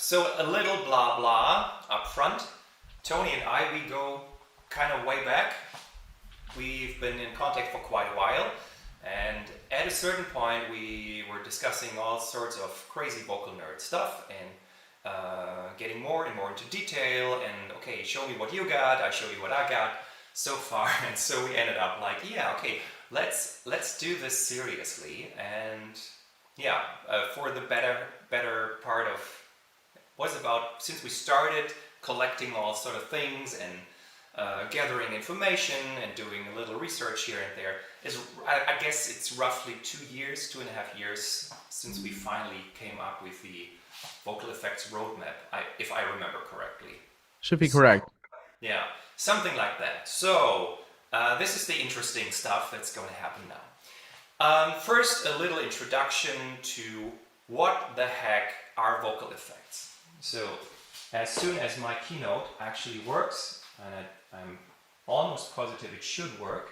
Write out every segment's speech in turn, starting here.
So a little blah blah up front. Toni and I, we go kind of way back. We've been in contact for quite a while, and at a certain point we were discussing all sorts of crazy vocal nerd stuff and getting more and more into detail, and okay, show me what you got, I show you what I got so far. And so we ended up like, yeah, okay, let's do this seriously. And yeah, for the better part of was about, since we started collecting all sort of things and gathering information and doing a little research here and there, is I guess it's roughly 2.5 years since we finally came up with the vocal effects roadmap, if I remember correctly. Should be correct. Yeah, something like that. So this is the interesting stuff that's going to happen now. First, a little introduction to what the heck are vocal effects. So as soon as my keynote actually works, and I'm almost positive it should work,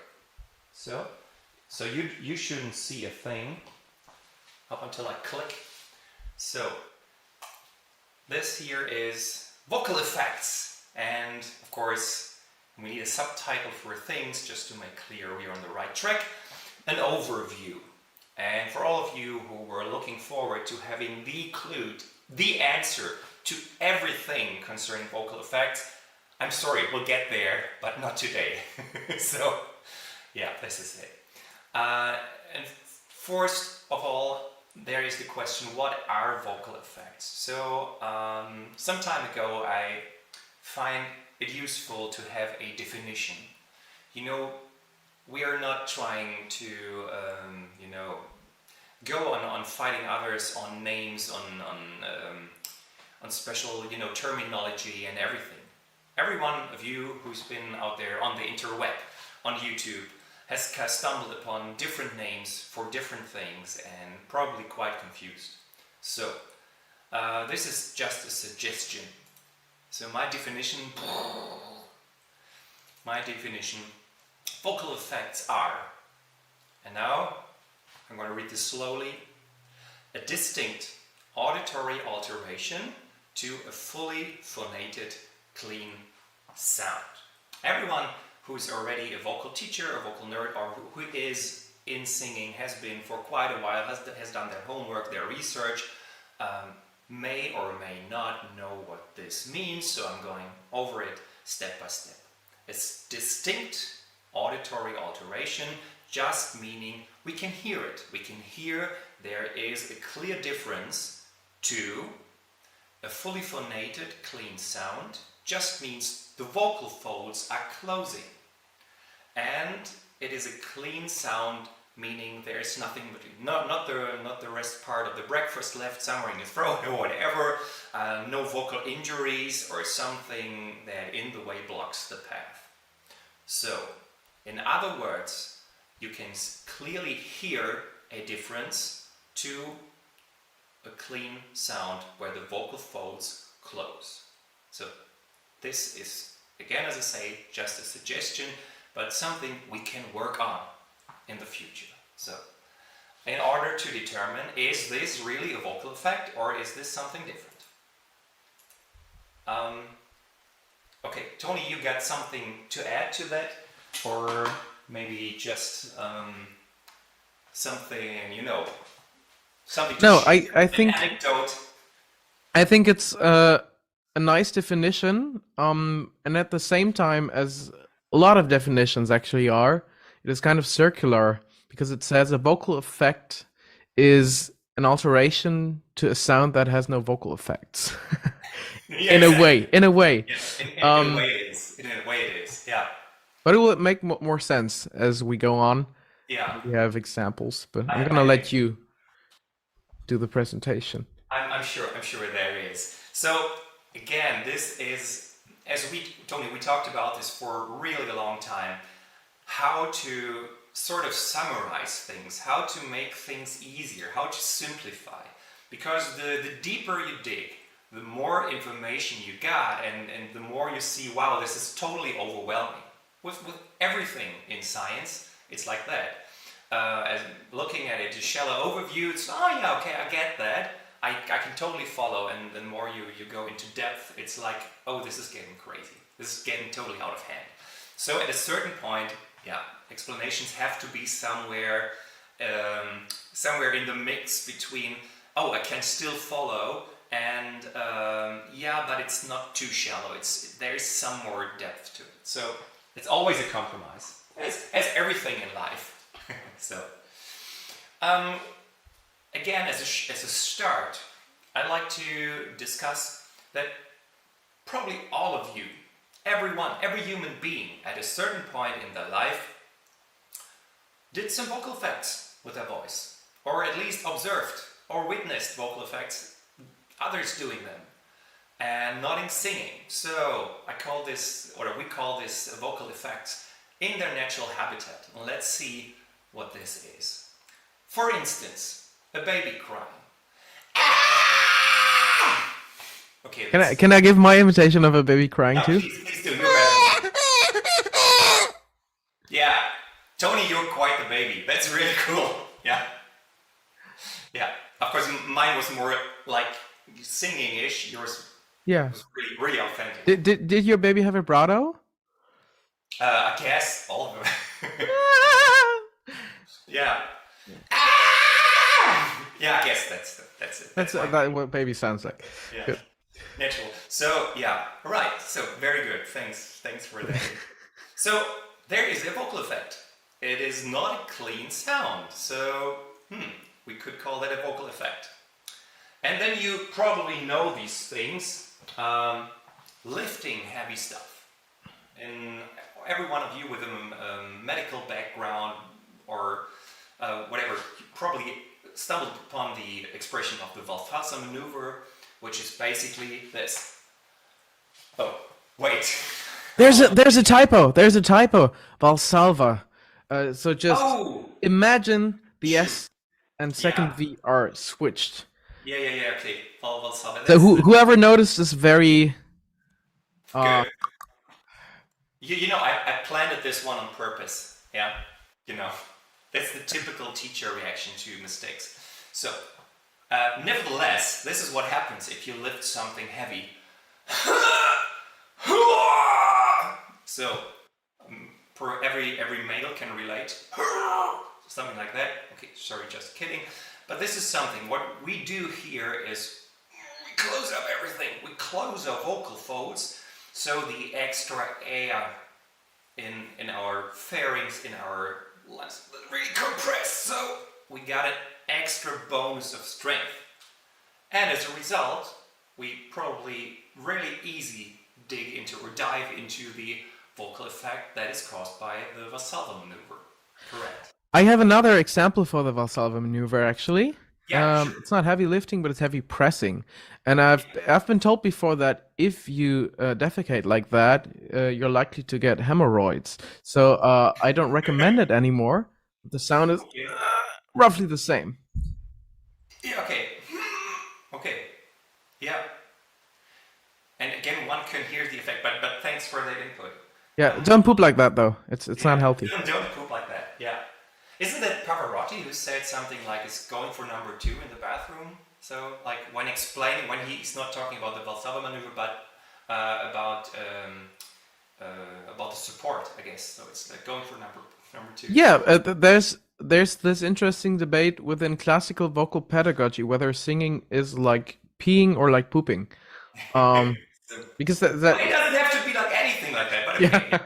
so you shouldn't see a thing up until I click. So this here is vocal effects, and of course we need a subtitle for things just to make clear we're on the right track. An overview, and for all of you who were looking forward to having the clue, the answer to everything concerning vocal effects, I'm sorry, we'll get there, but not today. So yeah, this is it. And first of all, there is the question, what are vocal effects? So some time ago I find it useful to have a definition. You know, we are not trying to go on fighting others on names, on special terminology and everything. Every one of you who's been out there on the interweb, on YouTube, has stumbled upon different names for different things and probably quite confused. So this is just a suggestion. So my definition, vocal effects are, and now I'm going to read this slowly, a distinct auditory alteration to a fully phonated, clean sound. Everyone who's already a vocal teacher, a vocal nerd, or who is in singing, has been for quite a while, has done their homework, their research, may or may not know what this means, so I'm going over it step by step. It's distinct auditory alteration, just meaning we can hear it. We can hear there is a clear difference to a fully phonated, clean sound, just means the vocal folds are closing. And it is a clean sound, meaning there is nothing between, not the rest part of the breakfast left somewhere in your throat or whatever, no vocal injuries or something that in the way blocks the path. So, in other words, you can clearly hear a difference to a clean sound where the vocal folds close. So this is, again, as I say, just a suggestion, but something we can work on in the future. So in order to determine, is this really a vocal effect or is this something different? Okay, Toni, you got something to add to that? Or maybe just something, something to No, share, I think an anecdote? I think it's a nice definition, and at the same time, as a lot of definitions actually are, it is kind of circular because it says a vocal effect is an alteration to a sound that has no vocal effects. Yeah, In a way, exactly. in a way. Yeah, in a way it is. In a way it is. Yeah. But it will make more sense as we go on. Yeah. We have examples, but I'm I gonna let think you do the presentation. I'm sure there is. So again, this is, as Toni, we talked about this for a really long time, how to sort of summarize things, how to make things easier, how to simplify. Because the deeper you dig, the more information you got, and the more you see, wow, this is totally overwhelming. With everything in science, it's like that. As looking at it, a shallow overview, it's, oh yeah, okay, I get that. I can totally follow, and the more you go into depth, it's like, oh, this is getting crazy. This is getting totally out of hand. So at a certain point, yeah, explanations have to be somewhere in the mix between, oh, I can still follow, and yeah, but it's not too shallow. There is some more depth to it. So it's always a compromise, as everything in life. So again, as a start, I'd like to discuss that probably all of you, everyone, every human being at a certain point in their life did some vocal effects with their voice, or at least observed or witnessed vocal effects, others doing them, and not in singing. So I call this, or we call this, vocal effects in their natural habitat. And let's see what this is. For instance, a baby crying. Ah! Okay. Can I give my imitation of a baby crying No, too? please do. You're better. Yeah, Tony, you're quite the baby. That's really cool. Yeah. Yeah. Of course, mine was more like singing-ish. Yours Yeah. was really authentic. Did your baby have vibrato? I guess all of them. Yeah. Yeah, I guess that's it. That's what baby sounds like. Yeah. Good. Natural. So yeah, right. So very good. Thanks for that. So there is a vocal effect. It is not a clean sound. So we could call that a vocal effect. And then you probably know these things. Lifting heavy stuff. And every one of you with a medical background or whatever, you probably stumbled upon the expression of the Valsalva maneuver, which is basically this. Oh, wait. There's a typo. There's a typo. Valsalva. So just imagine the S and second V are switched. Yeah. Okay. Valsalva. So whoever noticed is very. Good. You know, I planted this one on purpose. Yeah. You know, that's the typical teacher reaction to mistakes. So, nevertheless, this is what happens if you lift something heavy. So, for every male can relate. Something like that. Okay, sorry, just kidding. But this is something. What we do here is we close up everything. We close our vocal folds, so the extra air in our pharynx, in our lungs, really compressed. So we got an extra bonus of strength. And as a result, we probably really easy dive into the vocal effect that is caused by the Valsalva maneuver. Correct. I have another example for the Valsalva maneuver actually. Yeah, sure. It's not heavy lifting, but it's heavy pressing. And I've been told before that if you defecate like that, you're likely to get hemorrhoids. So I don't recommend it anymore. The sound is roughly the same. Yeah, okay. Okay. Yeah. And again, one can hear the effect, but thanks for the input. Yeah, don't poop like that though. It's not healthy. Don't poop like that. Yeah. Isn't that Pavarotti who said something like it's going for number 2 in the bathroom? So like when explaining, when he's not talking about the Valsalva maneuver, but about the support, I guess. So it's like going for number 2. Yeah, there's this interesting debate within classical vocal pedagogy whether singing is like peeing or like pooping. Because that it doesn't have to be like anything like that, but okay.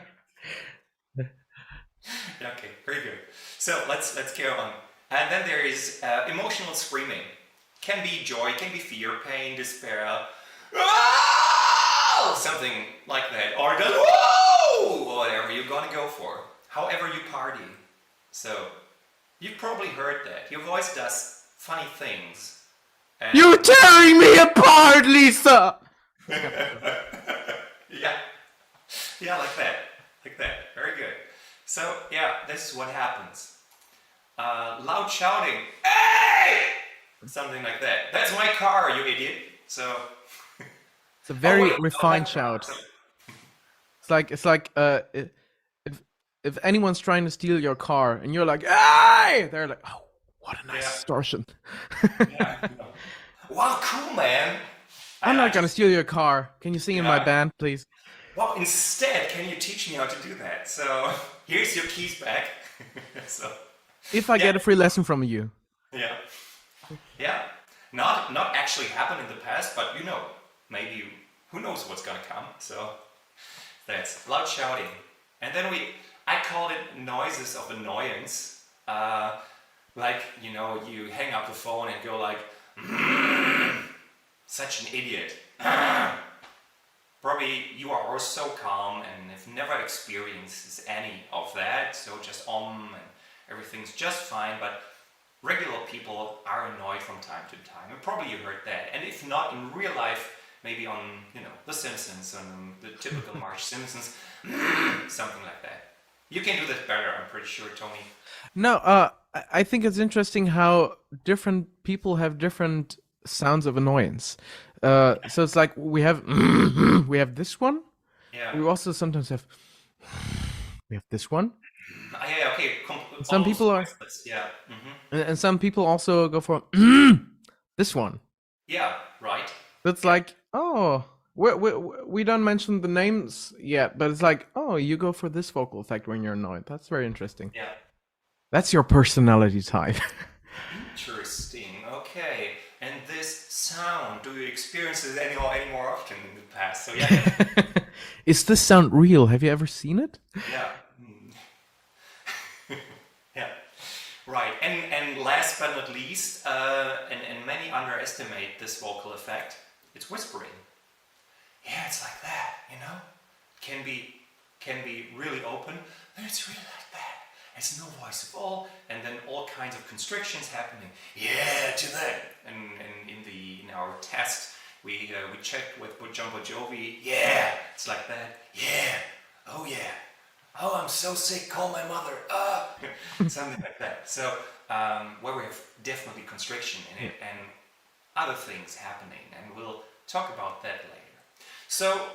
Yeah, okay, very good. So let's carry on. And then there is emotional screaming. Can be joy, can be fear, pain, despair, something like that, or just whoa, whatever you're gonna go for. However you party. So you've probably heard that. Your voice does funny things. And You're tearing me apart, Lisa! Yeah, like that. Very good. So yeah, this is what happens. Loud shouting, hey! Something like that. That's my car, you idiot. So It's a very refined shout. It's like if anyone's trying to steal your car and you're like, hey! They're like, oh, what a nice distortion. Yeah. Wow, cool, man. I'm I not gonna just, steal your car. Can you sing in my yeah. band, please? Well, instead, can you teach me how to do that? So here's your keys back. So If I yeah, get a free lesson from you. yeah, yeah. Not actually happened in the past, but maybe who knows what's gonna come. So that's loud shouting, and then I call it noises of annoyance. Like you hang up the phone and go like, such an idiot. Probably you are all so calm and have never experienced any of that, so just and everything's just fine, but regular people are annoyed from time to time, and probably you heard that. And if not in real life, maybe on, The Simpsons, on the typical Marge Simpsons, something like that. You can do this better, I'm pretty sure, Tony. No, I think it's interesting how different people have different sounds of annoyance. So it's like we have we have this one. Yeah. We also sometimes have we have this one. Yeah, okay, Some almost people are, voiceless, yeah. and some people also go for this one. Yeah, right. That's Yeah, like, oh, we don't mention the names yet, but it's like, oh, you go for this vocal effect when you're annoyed. That's very interesting. yeah. That's your personality type. Interesting. Okay. And this sound, do you experience it any more often in the past? So yeah, Is this sound real? Have you ever seen it? yeah, yeah. Right. And last but not least, and many underestimate this vocal effect. It's whispering. Yeah, it's like that. Can be really open, and it's really like that. It's no voice at all, and then all kinds of constrictions happening. Yeah, to that. And in our test, we checked with Jumbo Jovi. Yeah, it's like that. Yeah. Oh yeah. Oh, I'm so sick. Call my mother. Something like that. So where we have definitely constriction in it, and other things happening, and we'll talk about that later. So,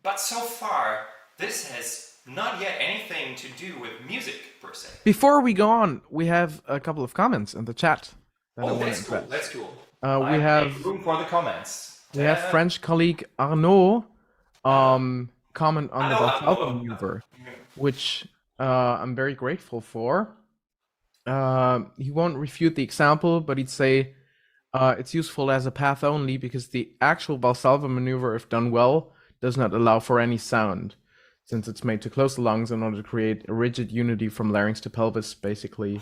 but so far, this has not yet anything to do with music per se. Before we go on, we have a couple of comments in the chat that I Oh, want to that's cool. address. That's cool. We I have make room for the comments. French colleague Arnaud comment on the Hello, Valsalva hello. maneuver, which I'm very grateful for. He won't refute the example, but he'd say it's useful as a path only because the actual Valsalva maneuver, if done well, does not allow for any sound, since it's made to close the lungs in order to create a rigid unity from larynx to pelvis, basically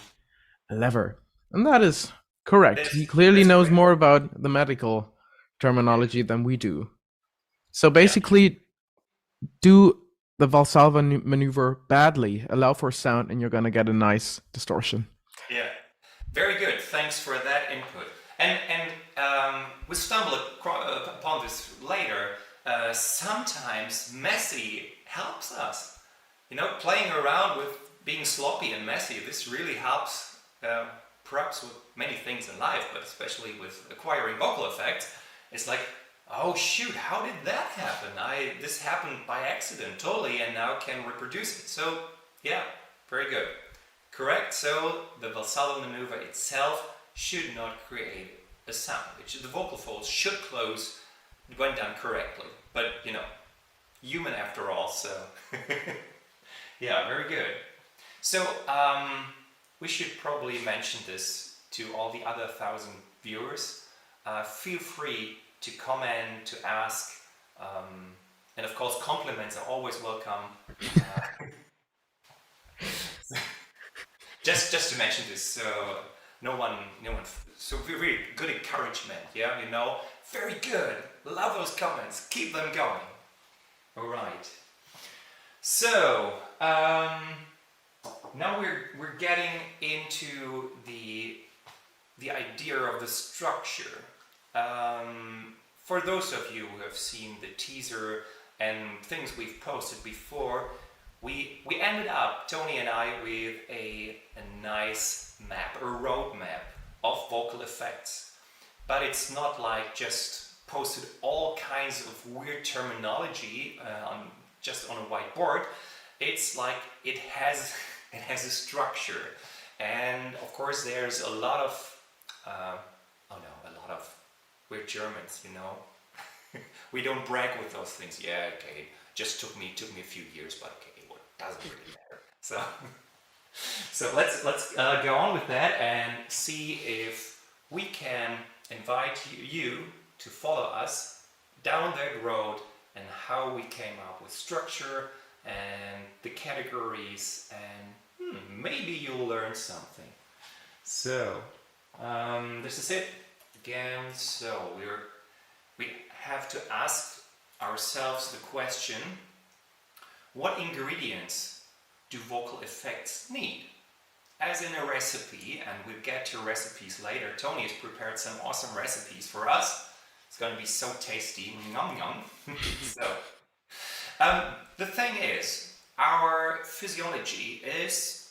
a lever. And that is correct. He clearly That's knows correct. more about the medical terminology than we do. So basically, do the Valsalva maneuver badly, allow for sound, and you're gonna get a nice distortion. Yeah, very good. Thanks for that input. And we stumble upon this later. Sometimes messy helps us. Playing around with being sloppy and messy. This really helps, perhaps with many things in life, but especially with acquiring vocal effects. It's like, oh shoot, how did that happen? This happened by accident, totally, and now can reproduce it. So yeah, very good. Correct. So the Valsalva maneuver itself should not create a sound. The vocal folds should close when done correctly. But human after all. So yeah, very good. So we should probably mention this to all the other 1,000 viewers. Feel free to comment, to ask, and of course compliments are always welcome. Just to mention this, so no one, so very good encouragement, yeah, very good, love those comments, keep them going. All right. So now we're getting into the idea of the structure. For those of you who have seen the teaser and things we've posted before, we ended up, Tony and I, with a nice map, a roadmap of vocal effects. But it's not like just posted all kinds of weird terminology just on a whiteboard. It's like it has a structure, and of course there's a lot of we're Germans, you know. We don't brag with those things. Yeah, okay, just took me a few years, but okay, what doesn't really matter. So, so let's go on with that and see if we can invite you to follow us down that road and how we came up with structure and the categories, and maybe you'll learn something. So this is it again. So we have to ask ourselves the question: what ingredients do vocal effects need? As in a recipe, and we'll get to recipes later. Toni has prepared some awesome recipes for us. It's going to be so tasty. Yum yum. So, the thing is, our physiology is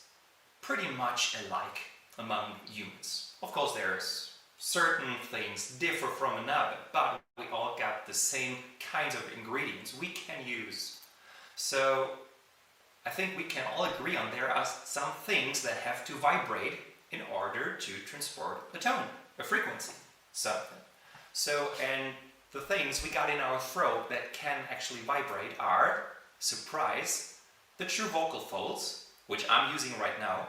pretty much alike among humans. Of course, there's certain things differ from another, but we all got the same kinds of ingredients we can use. So I think we can all agree on there are some things that have to vibrate in order to transport a tone, a frequency, something. So, and the things we got in our throat that can actually vibrate are, surprise, the true vocal folds, which I'm using right now,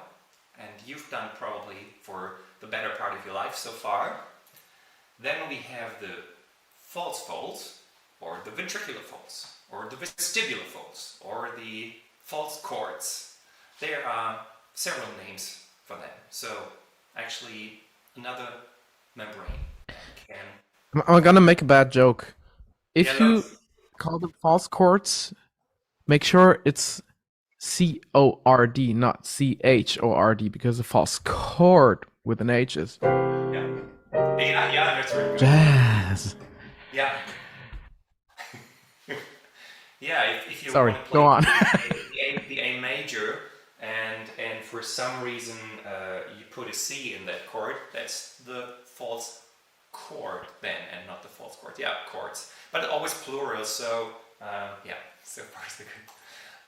and you've done probably for the better part of your life so far. Then we have the false folds, or the ventricular folds, or the vestibular folds, or the false chords. There are several names for them. So actually another membrane can... I'm gonna make a bad joke. If Yeah, you call them false chords, make sure it's C-O-R-D, not C-H-O-R-D, because a false chord with an H is yeah, that's really good. jazz. Yeah. Yeah, if you Sorry, want to play go on. the A major, and for some reason you put a C in that chord, that's the false chord then, and not the false chord. Yeah, chords, but always plural. So yeah, so far so good.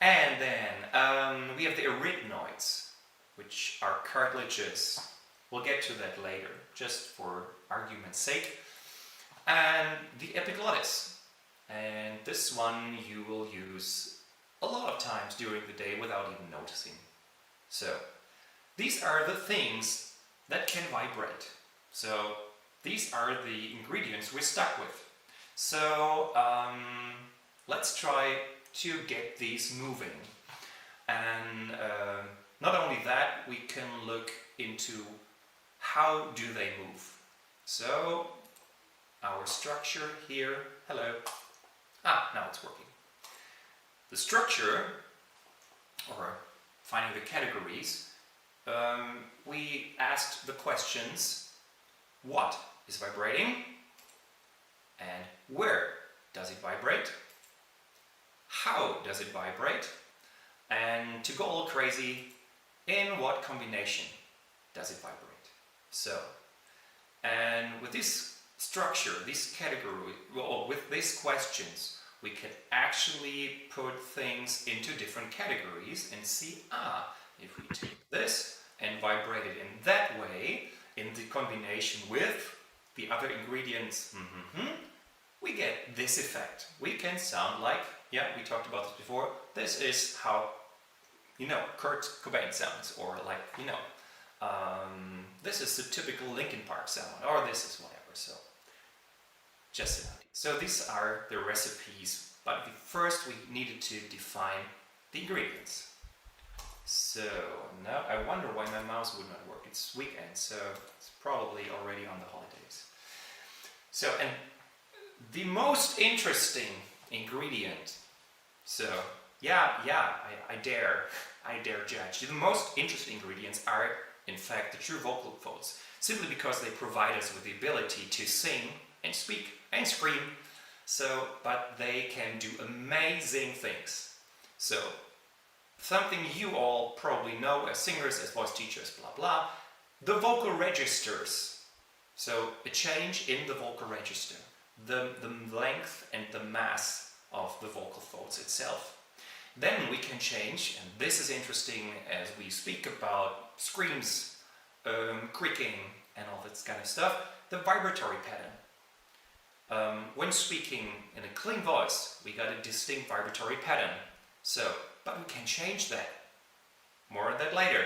And then we have the arytenoids, which are cartilages. We'll get to that later, just for argument's sake. And the epiglottis. And this one you will use a lot of times during the day without even noticing. So these are the things that can vibrate. So these are the ingredients we're stuck with. So let's try to get these moving. And not only that, we can look into how do they move. So our structure here, hello. Now it's working. The structure, or finding the categories, we asked the questions: what is vibrating? And where does it vibrate? How does it vibrate? And to go all crazy, in what combination does it vibrate? So, and with this structure, this category, well, with these questions, we can actually put things into different categories and see, if we take this and vibrate it in that way, in the combination with the other ingredients, we get this effect. We can sound like, yeah, we talked about this before, this is how, Kurt Cobain sounds, or like, this is the typical Linkin Park sound, or this is whatever, so just an idea. So these are the recipes, but first we needed to define the ingredients. So now I wonder why my mouse would not work. It's weekend, so it's probably already on the holidays. So, and the most interesting ingredient, so I dare judge. The most interesting ingredients are in fact the true vocal folds, simply because they provide us with the ability to sing and speak and scream. So, but they can do amazing things. So, something you all probably know as singers, as voice teachers, blah blah, the vocal registers. So, a change in the vocal register, the length and the mass of the vocal folds itself. Then we can change, and this is interesting as we speak about screams, creaking, and all that kind of stuff, the vibratory pattern. When speaking in a clean voice, we got a distinct vibratory pattern. So, but we can change that. More on that later.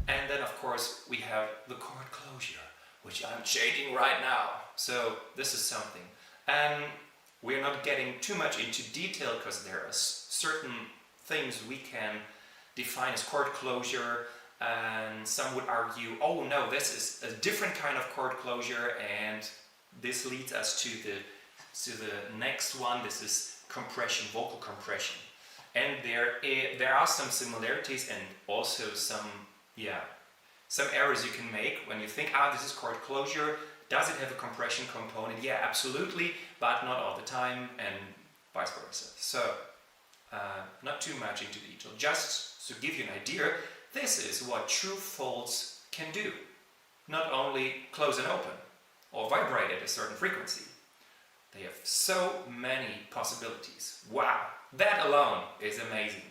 And then, of course, we have the chord closure, which I'm changing right now. So this is something. And we're not getting too much into detail because there are certain things we can define as chord closure, and some would argue, oh no, this is a different kind of chord closure, and this leads us to the next one. This is compression, vocal compression. And there are some similarities and also some errors you can make when you think, this is chord closure. Does it have a compression component? Yeah, absolutely, but not all the time, and vice versa. So, not too much into detail. Just to give you an idea, this is what true folds can do. Not only close and open, or vibrate at a certain frequency. They have so many possibilities. Wow, that alone is amazing.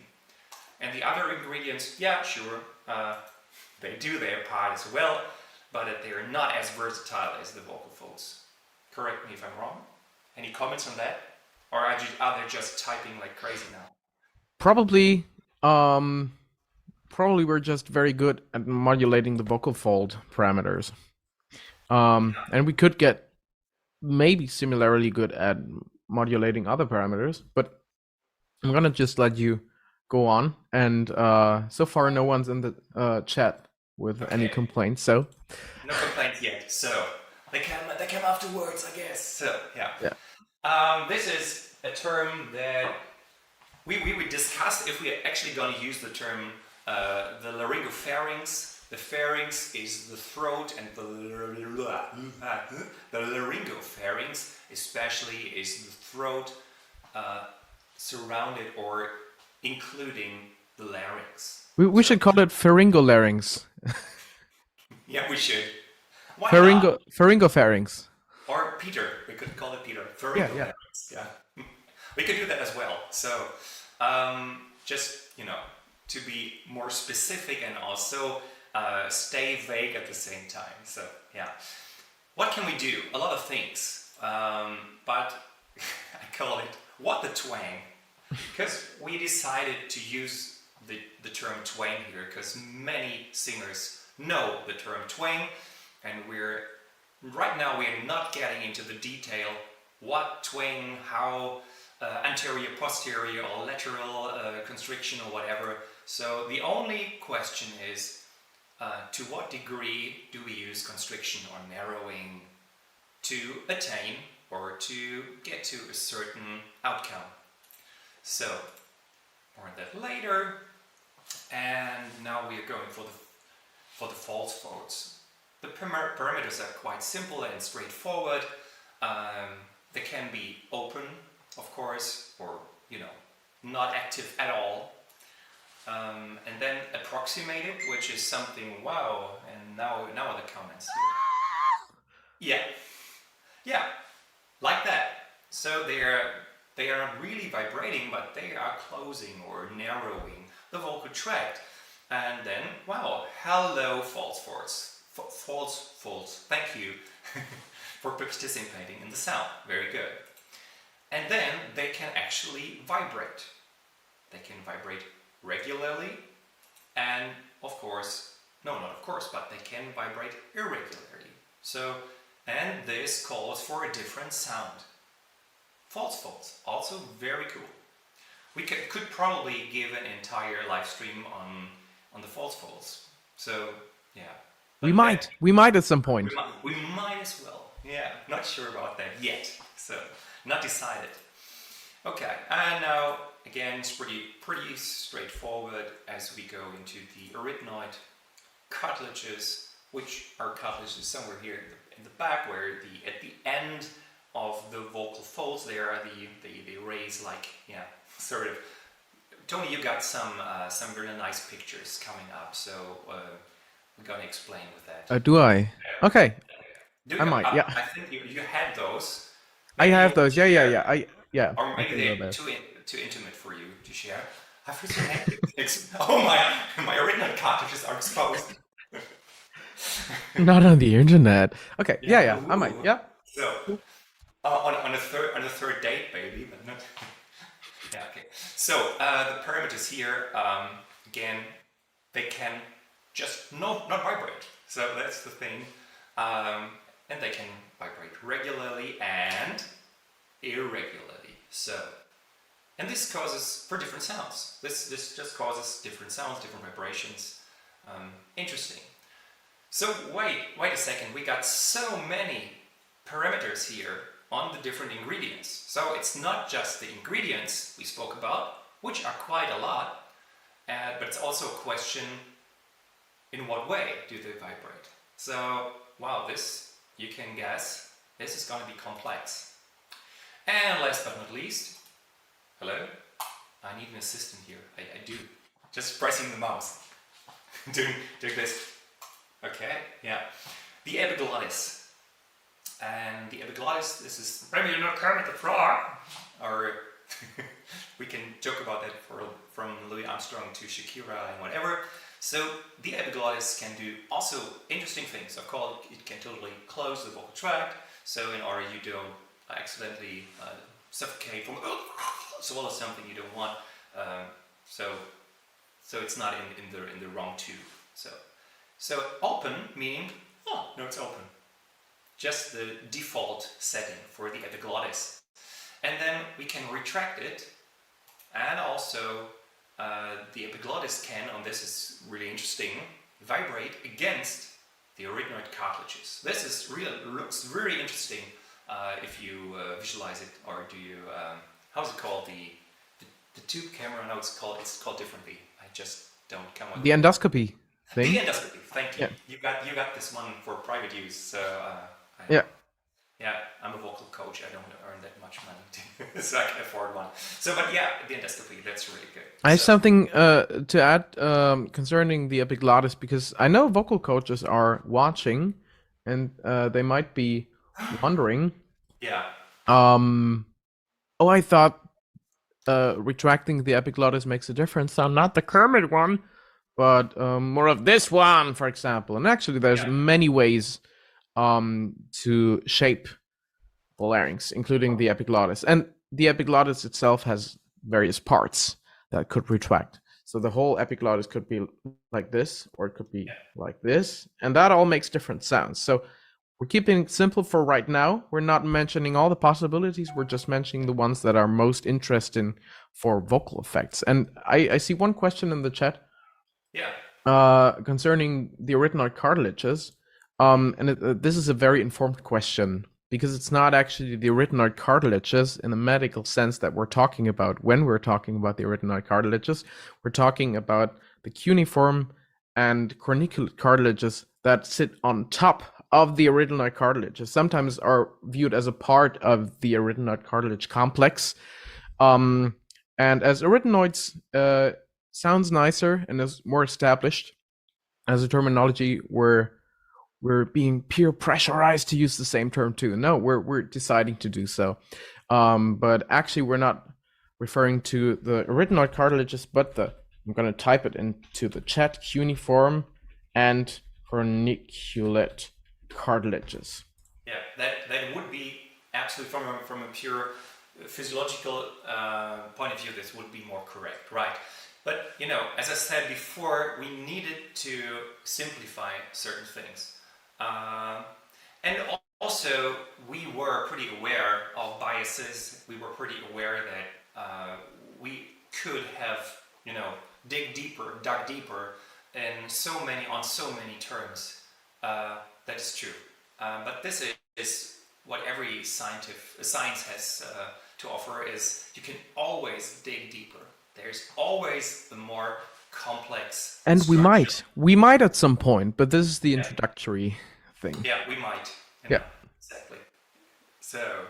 And the other ingredients, yeah, sure, they do their part as well, but they are not as versatile as the vocal folds. Correct me if I'm wrong. Any comments on that? Or are they just typing like crazy now? Probably we're just very good at modulating the vocal fold parameters. And we could get maybe similarly good at modulating other parameters, but I'm gonna just let you go on. And so far, no one's in the chat with any complaints. So no complaints yet. So they come afterwards, I guess. So yeah. This is a term that we discussed if we're actually going to use the term the laryngopharynx. The pharynx is the throat, and the laryngopharynx especially is the throat surrounded or including the larynx. We should call it pharyngolarynx. Yeah, we should. Why not? Pharyngopharynx. Or Peter, we could call it Peter. Pharyngopharynx. Yeah. We could do that as well. So, just, to be more specific and also stay vague at the same time. So, yeah. What can we do? A lot of things. But I call it what the twang. Because we decided to use the term twang here because many singers know the term twang, and right now we're not getting into the detail what twang, how anterior, posterior, or lateral constriction or whatever. So the only question is to what degree do we use constriction or narrowing to attain or to get to a certain outcome. So more on that later. And now we are going for the false folds. The parameters are quite simple and straightforward. They can be open, of course, or not active at all. And then approximated, which is something, wow, and now are the comments here. Yeah, like that. So they are not really vibrating, but they are closing or narrowing the vocal tract. And then, wow, hello false folds. False folds, thank you for participating in the sound, very good. And then they can actually vibrate. They can vibrate regularly, and of course, no, not of course, but they can vibrate irregularly. So, and this calls for a different sound. False folds, also very cool. We could probably give an entire live stream on the false folds. So, yeah. We might at some point. We might as well. Yeah, not sure about that yet. So, not decided. Okay, and now again, it's pretty straightforward as we go into the arytenoid cartilages, which are cartilages somewhere here in the back, where at the end of the vocal folds there are they raise like sort of. Tony, you got some really nice pictures coming up, so we're gonna explain with that. Do I? Okay. I might. Yeah. I think you had those. I have those. Yeah. Or maybe they're too intimate for you to share. I feel so hectic. Oh my arytenoid cartilages are exposed. Not on the internet. Okay. Yeah. I might. Yeah. So On a third date, maybe, but not. Yeah, okay. So the parameters here, again, they can just not vibrate. So that's the thing. And they can vibrate regularly and irregularly. So, and this causes for different sounds. This just causes different sounds, different vibrations. Interesting. So wait a second. We got so many parameters here on the different ingredients. So it's not just the ingredients we spoke about, which are quite a lot, but it's also a question in what way do they vibrate. So wow, this, you can guess, this is going to be complex. And last but not least, hello? I need an assistant here. I do. Just pressing the mouse. doing this. Okay, yeah. The epiglottis. And the epiglottis, this is maybe not Kermit the Frog, or we can joke about that from Louis Armstrong to Shakira and whatever. So the epiglottis can do also interesting things. Of course, it can totally close the vocal tract, so in order you don't accidentally suffocate from swallow something you don't want. So it's not in the wrong tube. So open meaning, oh no, it's open. Just the default setting for the epiglottis. And then we can retract it, and also the epiglottis can, and this is really interesting, vibrate against the arytenoid cartilages. This is looks very interesting if you visualize it, or do you, how's it called, the tube camera? No, it's called differently. I just don't come with The endoscopy thing. the endoscopy. Thank you. Yeah. You got this one for private use. So Yeah. yeah, I'm a vocal coach. I don't earn that much money, so I can afford one. So, but yeah, the endoscopy, that's really good. I have So, something to add concerning the epiglottis, because I know vocal coaches are watching, and they might be wondering. yeah, Oh, I thought retracting the epiglottis makes a difference. So not the Kermit one, but more of this one, for example. And actually, there's Yeah. many ways to shape the larynx, including the epiglottis. And the epiglottis itself has various parts that could retract. So the whole epiglottis could be like this, or it could be like this, and that all makes different sounds. So we're keeping it simple for right now. We're not mentioning all the possibilities. We're just mentioning the ones that are most interesting for vocal effects. And I see one question in the chat yeah, concerning the arytenoid cartilages. This is a very informed question, because it's not actually the arytenoid cartilages in the medical sense that we're talking about when we're talking about the arytenoid cartilages. We're talking about the cuneiform and corniculate cartilages that sit on top of the arytenoid cartilages, sometimes are viewed as a part of the arytenoid cartilage complex. And as arytenoids sounds nicer and is more established as a terminology, we're being peer pressurized to use the same term too. No, we're deciding to do so. But actually, we're not referring to the arytenoid cartilages, but I'm going to type it into the chat: cuneiform and corniculate cartilages. yeah. That would be absolutely from a pure physiological point of view. This would be more correct, right? But you know, as I said before, we needed to simplify certain things. And also, we were pretty aware of biases. We were pretty aware that we could have, you know, dug deeper on so many terms. That is true. But this is what every science has to offer, is you can always dig deeper. There's always the more complex And structure. we might at some point, but this is the introductory thing. Yeah, we might. You Yeah. know, exactly. So,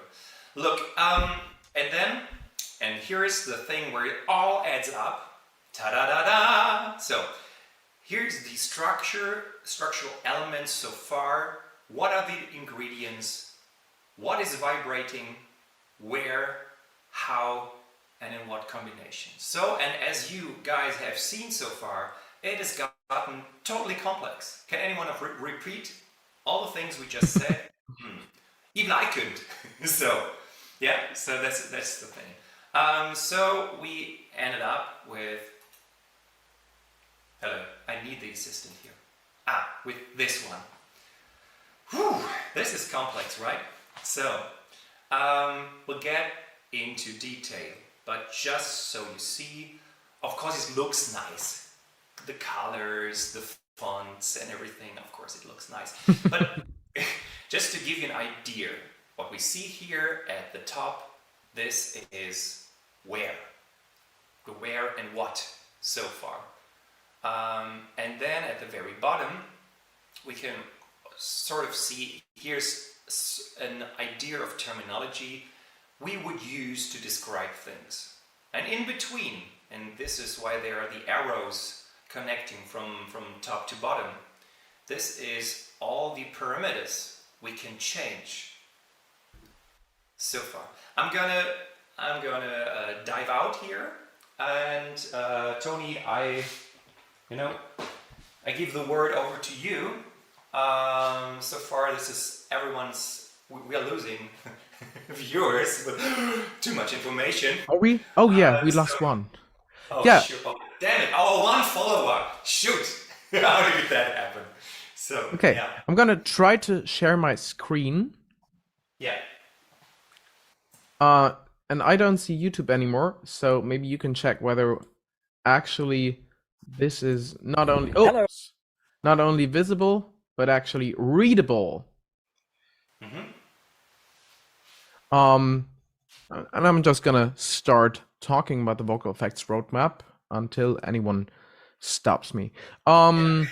look, and here is the thing where it all adds up. Ta-da-da-da! So, here's the structural elements so far. What are the ingredients? What is vibrating? Where? How? And in what combination? So, and as you guys have seen so far, it has gotten totally complex. Can anyone repeat all the things we just said? Even I couldn't. So yeah, so that's the thing. So we ended up with. Hello, I need the assistant here. With this one. Whew, this is complex, right? So we'll get into detail, but just so you see, of course it looks nice. The colors, the fonts and everything, of course it looks nice. But just to give you an idea, what we see here at the top, this is where. The where and what so far. And then at the very bottom, we can sort of see, here's an idea of terminology we would use to describe things. And in between, and this is why there are the arrows connecting from top to bottom, this is all the parameters we can change so far. I'm gonna dive out here, and Toni, I give the word over to you. So far, this is everyone's. We are losing viewers with too much information. Are we? Oh yeah, we lost one. Oh, Yeah. shoot. Oh, damn it! Oh, one follower. Shoot! How did that happen? So Okay, yeah, I'm gonna try to share my screen. yeah. And I don't see YouTube anymore, so maybe you can check whether actually this is not only Hello. not only visible but actually readable. And I'm just gonna start talking about the vocal effects roadmap until anyone stops me. Oh,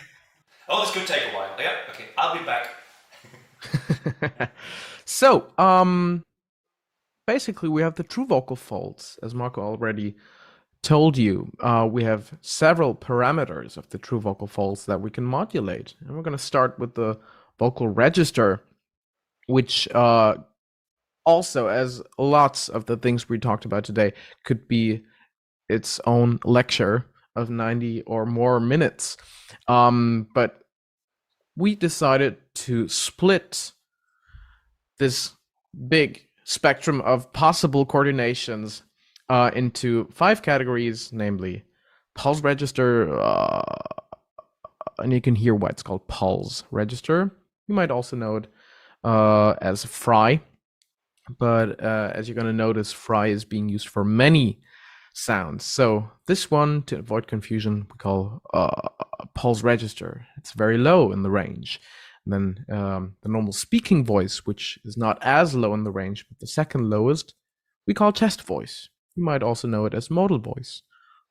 this could take a while. Yeah. Okay, I'll be back. So, basically we have the true vocal folds, as Marco already told you. We have several parameters of the true vocal folds that we can modulate. And we're going to start with the vocal register, which also, as lots of the things we talked about today, could be its own lecture of 90 or more minutes. But we decided to split this big spectrum of possible coordinations into 5 categories, namely pulse register, and you can hear why it's called pulse register. You might also know it as fry, but as you're going to notice, fry is being used for many sounds. So this one, to avoid confusion, we call pulse register. It's very low in the range. And then the normal speaking voice, which is not as low in the range, but the second lowest, we call chest voice. You might also know it as modal voice.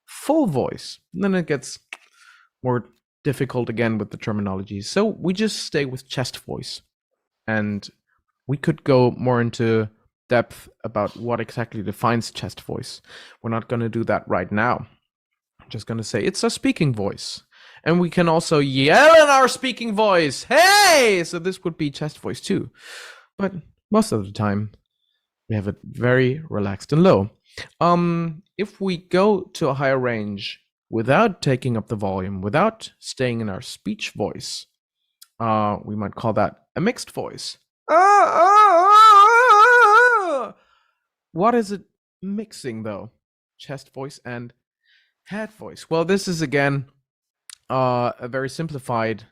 Full voice. And then it gets more difficult again with the terminology. So we just stay with chest voice. And we could go more into depth about what exactly defines chest voice. We're not going to do that right now. I'm just going to say it's a speaking voice. And we can also yell in our speaking voice. Hey! So this would be chest voice too. But most of the time, we have it very relaxed and low. If we go to a higher range without taking up the volume, without staying in our speech voice, we might call that a mixed voice. What is it mixing though? Chest voice and head voice. Well, this is again a very simplified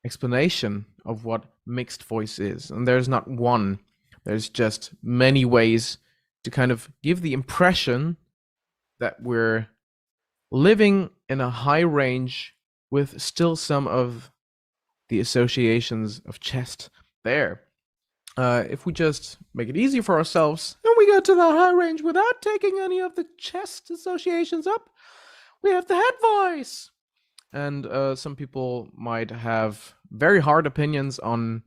explanation of what mixed voice is. And there's not one, there's just many ways to kind of give the impression that we're living in a high range with still some of the associations of chest there. If we just make it easy for ourselves and we go to the high range without taking any of the chest associations up, we have the head voice. And some people might have very hard opinions on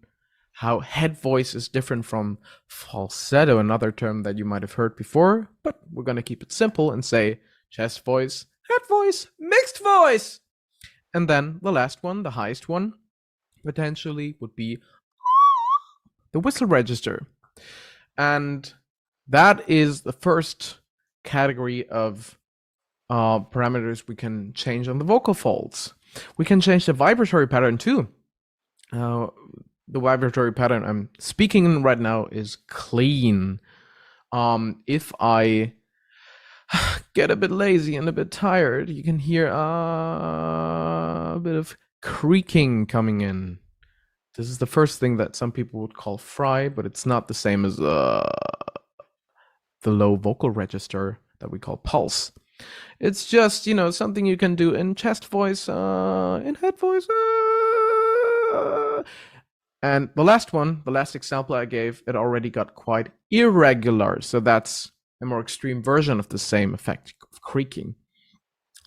how head voice is different from falsetto, another term that you might have heard before, but we're going to keep it simple and say chest voice, head voice, mixed voice. And then the last one, the highest one, potentially would be the whistle register. And that is the first category of parameters we can change on the vocal folds. We can change the vibratory pattern too. the vibratory pattern I'm speaking in right now is clean. If I get a bit lazy and a bit tired, you can hear a bit of creaking coming in. This is the first thing that some people would call fry, but it's not the same as the low vocal register that we call pulse. It's just, something you can do in chest voice, in head voice. And the last example I gave, it already got quite irregular. So that's a more extreme version of the same effect of creaking.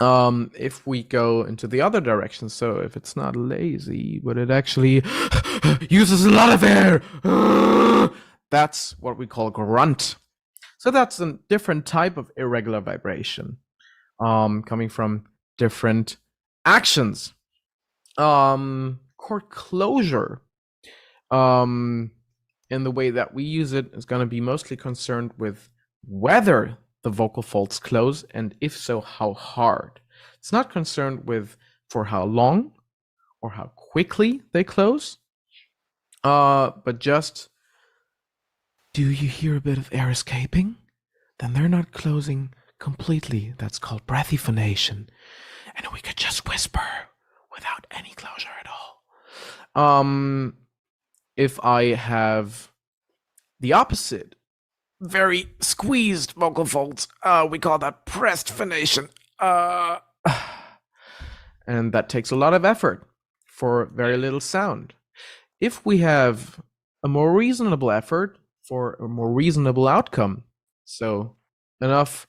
If we go into the other direction, so if it's not lazy, but it actually uses a lot of air, that's what we call grunt. So that's a different type of irregular vibration, coming from different actions. Chord closure, in the way that we use it, is going to be mostly concerned with whether the vocal folds close, and if so, how hard. It's not concerned with for how long or how quickly they close, but just, do you hear a bit of air escaping? Then they're not closing completely. That's called breathiphonation. And we could just whisper without any closure at all. If I have the opposite, very squeezed vocal folds, we call that pressed phonation. And that takes a lot of effort for very little sound. If we have a more reasonable effort for a more reasonable outcome, so enough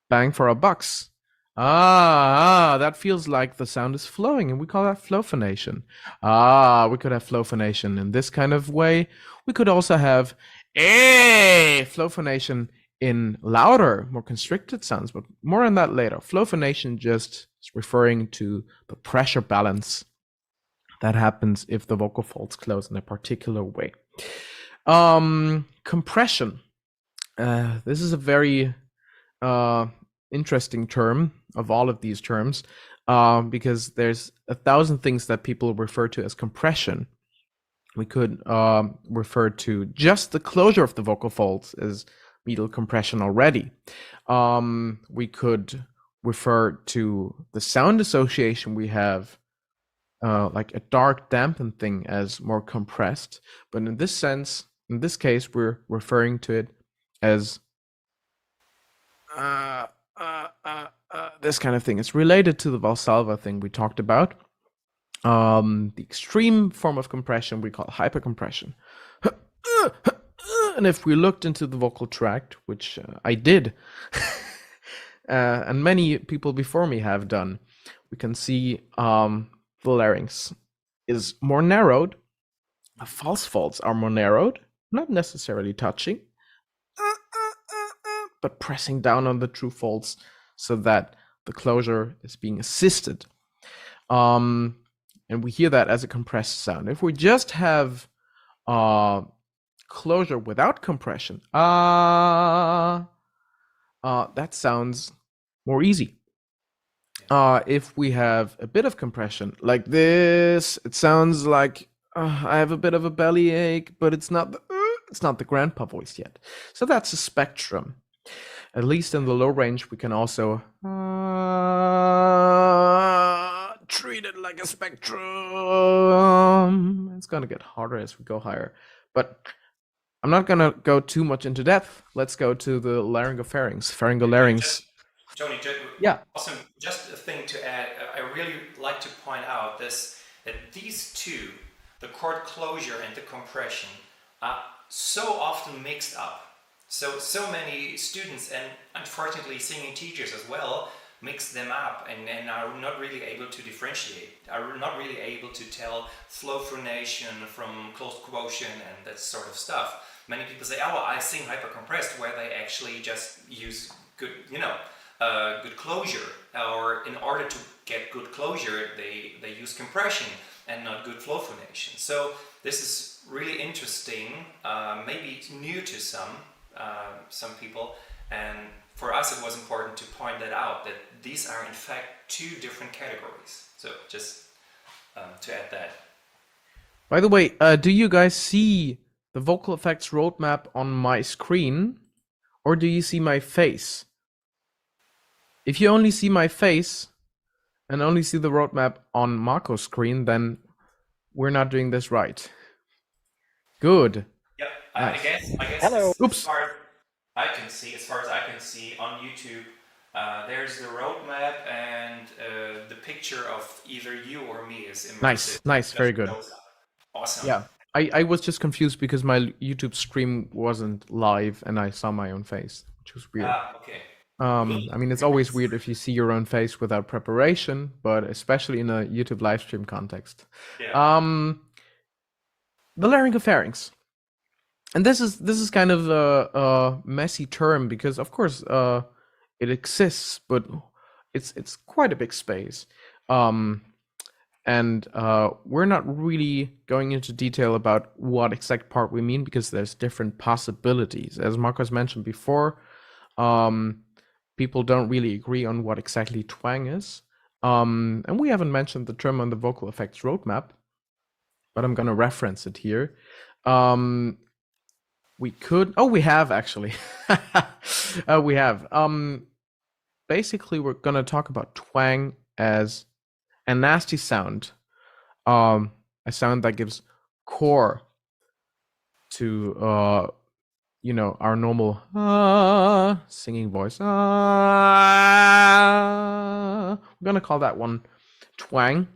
bang for our bucks, that feels like the sound is flowing, and we call that flow phonation. We could have flow phonation in this kind of way. We could also have flow phonation in louder, more constricted sounds, but more on that later. Flow phonation just is referring to the pressure balance that happens if the vocal folds close in a particular way. Compression. This is a very interesting term of all of these terms, because there's 1,000 things that people refer to as compression. We could refer to just the closure of the vocal folds as medial compression already. We could refer to the sound association we have, like a dark dampened thing, as more compressed. But in this sense, in this case, we're referring to it as this kind of thing. It's related to the Valsalva thing we talked about. The extreme form of compression we call hypercompression. And if we looked into the vocal tract, which I did, and many people before me have done, we can see the larynx is more narrowed. The false folds are more narrowed, not necessarily touching, but pressing down on the true folds so that the closure is being assisted. And we hear that as a compressed sound. If we just have closure without compression, that sounds more easy. If we have a bit of compression like this, it sounds like I have a bit of a bellyache, but it's not the grandpa voice yet. So that's a spectrum. At least in the low range, we can also treat it like a spectrum. It's gonna get harder as we go higher, but I'm not gonna go too much into depth. Let's go to the pharyngolarynx. Tony, Yeah. awesome. Just a thing to add. I really like to point out that these two, the chord closure and the compression, are so often mixed up. So many students, and unfortunately singing teachers as well, mix them up and are not really able to differentiate, are not really able to tell flow phonation from closed quotient and that sort of stuff. Many people say, oh, I sing hypercompressed, where they actually just use good, good closure, or in order to get good closure, they use compression and not good flow phonation. So this is really interesting, maybe new to some people, and for us it was important to point that out, that these are in fact two different categories. So just to add that. By the way, do you guys see the vocal effects roadmap on my screen, or do you see my face? If you only see my face and only see the roadmap on Marco's screen, then we're not doing this right. Good. Yeah, Nice. I guess Hello. as far as far as I can see on YouTube, there's the roadmap and the picture of either you or me is immersive. Nice, very good. Shows up. Awesome. Yeah, I was just confused because my YouTube stream wasn't live and I saw my own face, which was weird. Okay. I mean, it's always weird if you see your own face without preparation, but especially in a YouTube live stream context. Yeah. The laryngopharynx, and this is kind of a messy term because, of course, it exists, but it's quite a big space. And we're not really going into detail about what exact part we mean because there's different possibilities. As Marcos mentioned before, people don't really agree on what exactly twang is. And we haven't mentioned the term on the vocal effects roadmap, but I'm going to reference it here. We have actually. We have. Basically, we're going to talk about twang as a nasty sound, a sound that gives core to our normal singing voice. We're gonna call that one twang,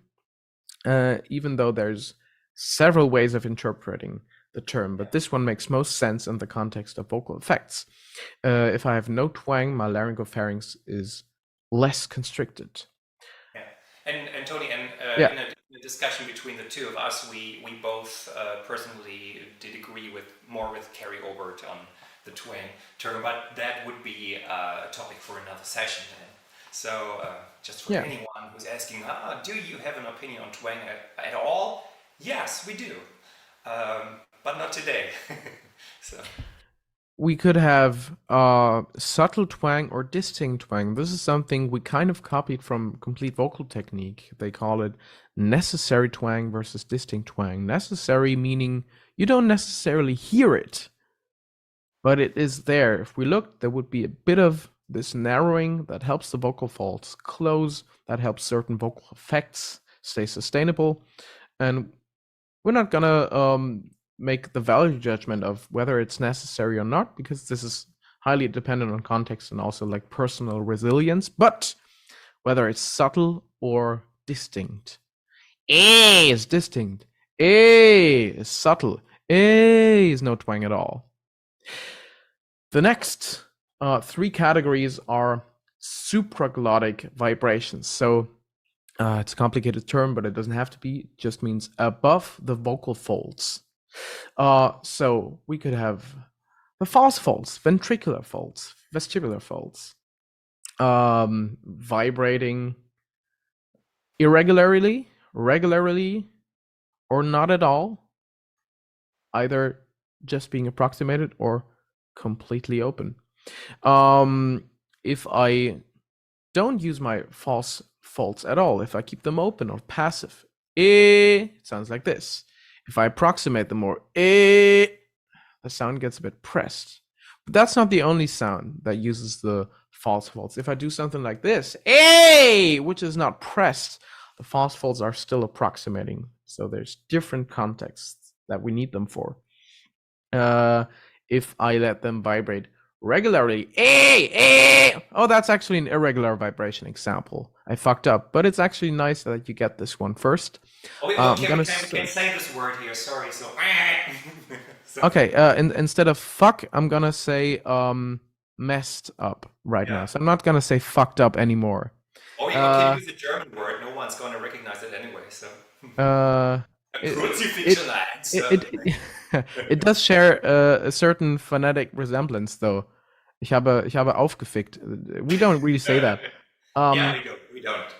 even though there's several ways of interpreting the term, but this one makes most sense in the context of vocal effects. If I have no twang, my laryngopharynx is less constricted. And Tony, in a discussion between the two of us, we both personally did agree with Carrie Obert on the twang term, but that would be a topic for another session then. So just for anyone who's asking, do you have an opinion on twang at all? Yes, we do, but not today. So. We could have subtle twang or distinct twang. This is something we kind of copied from Complete Vocal Technique. They call it necessary twang versus distinct twang. Necessary meaning you don't necessarily hear it, but it is there. If we look, there would be a bit of this narrowing that helps the vocal folds close, that helps certain vocal effects stay sustainable. And we're not gonna make the value judgment of whether it's necessary or not, because this is highly dependent on context and also like personal resilience, but whether it's subtle or distinct. A is distinct. A is subtle. A is no twang at all. The next three categories are supraglottic vibrations. So it's a complicated term, but it doesn't have to be. It just means above the vocal folds. So we could have the false folds, ventricular folds, vestibular folds, vibrating irregularly, regularly, or not at all, either just being approximated or completely open. If I don't use my false folds at all, if I keep them open or passive, it sounds like this. If I approximate them more, the sound gets a bit pressed. But that's not the only sound that uses the false folds. If I do something like this, which is not pressed, the false folds are still approximating. So there's different contexts that we need them for. If I let them vibrate regularly, that's actually an irregular vibration example. I fucked up, but it's actually nice that you get this one first. We can't say this word here, sorry. So, okay, instead of fuck, I'm gonna say messed up now. So I'm not gonna say fucked up anymore. Oh, you can use a German word. No one's gonna recognize it anyway. So. It does share a certain phonetic resemblance, though. Ich habe aufgefickt. We don't really say that. Yeah,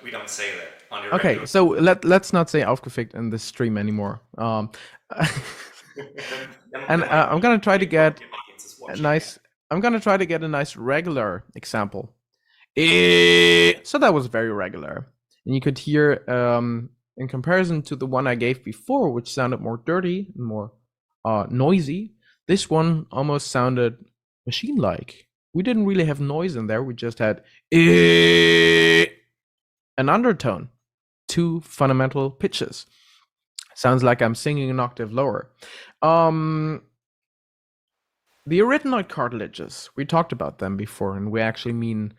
we don't say that on the okay, so let's not say aufgefickt in this stream anymore. And I'm gonna try to get a nice. I'm gonna try to get a nice regular example. So that was very regular, and you could hear in comparison to the one I gave before, which sounded more dirty and more noisy, this one almost sounded machine-like. We didn't really have noise in there. We just had an undertone, two fundamental pitches. Sounds like I'm singing an octave lower. The arytenoid cartilages, we talked about them before, and we actually mean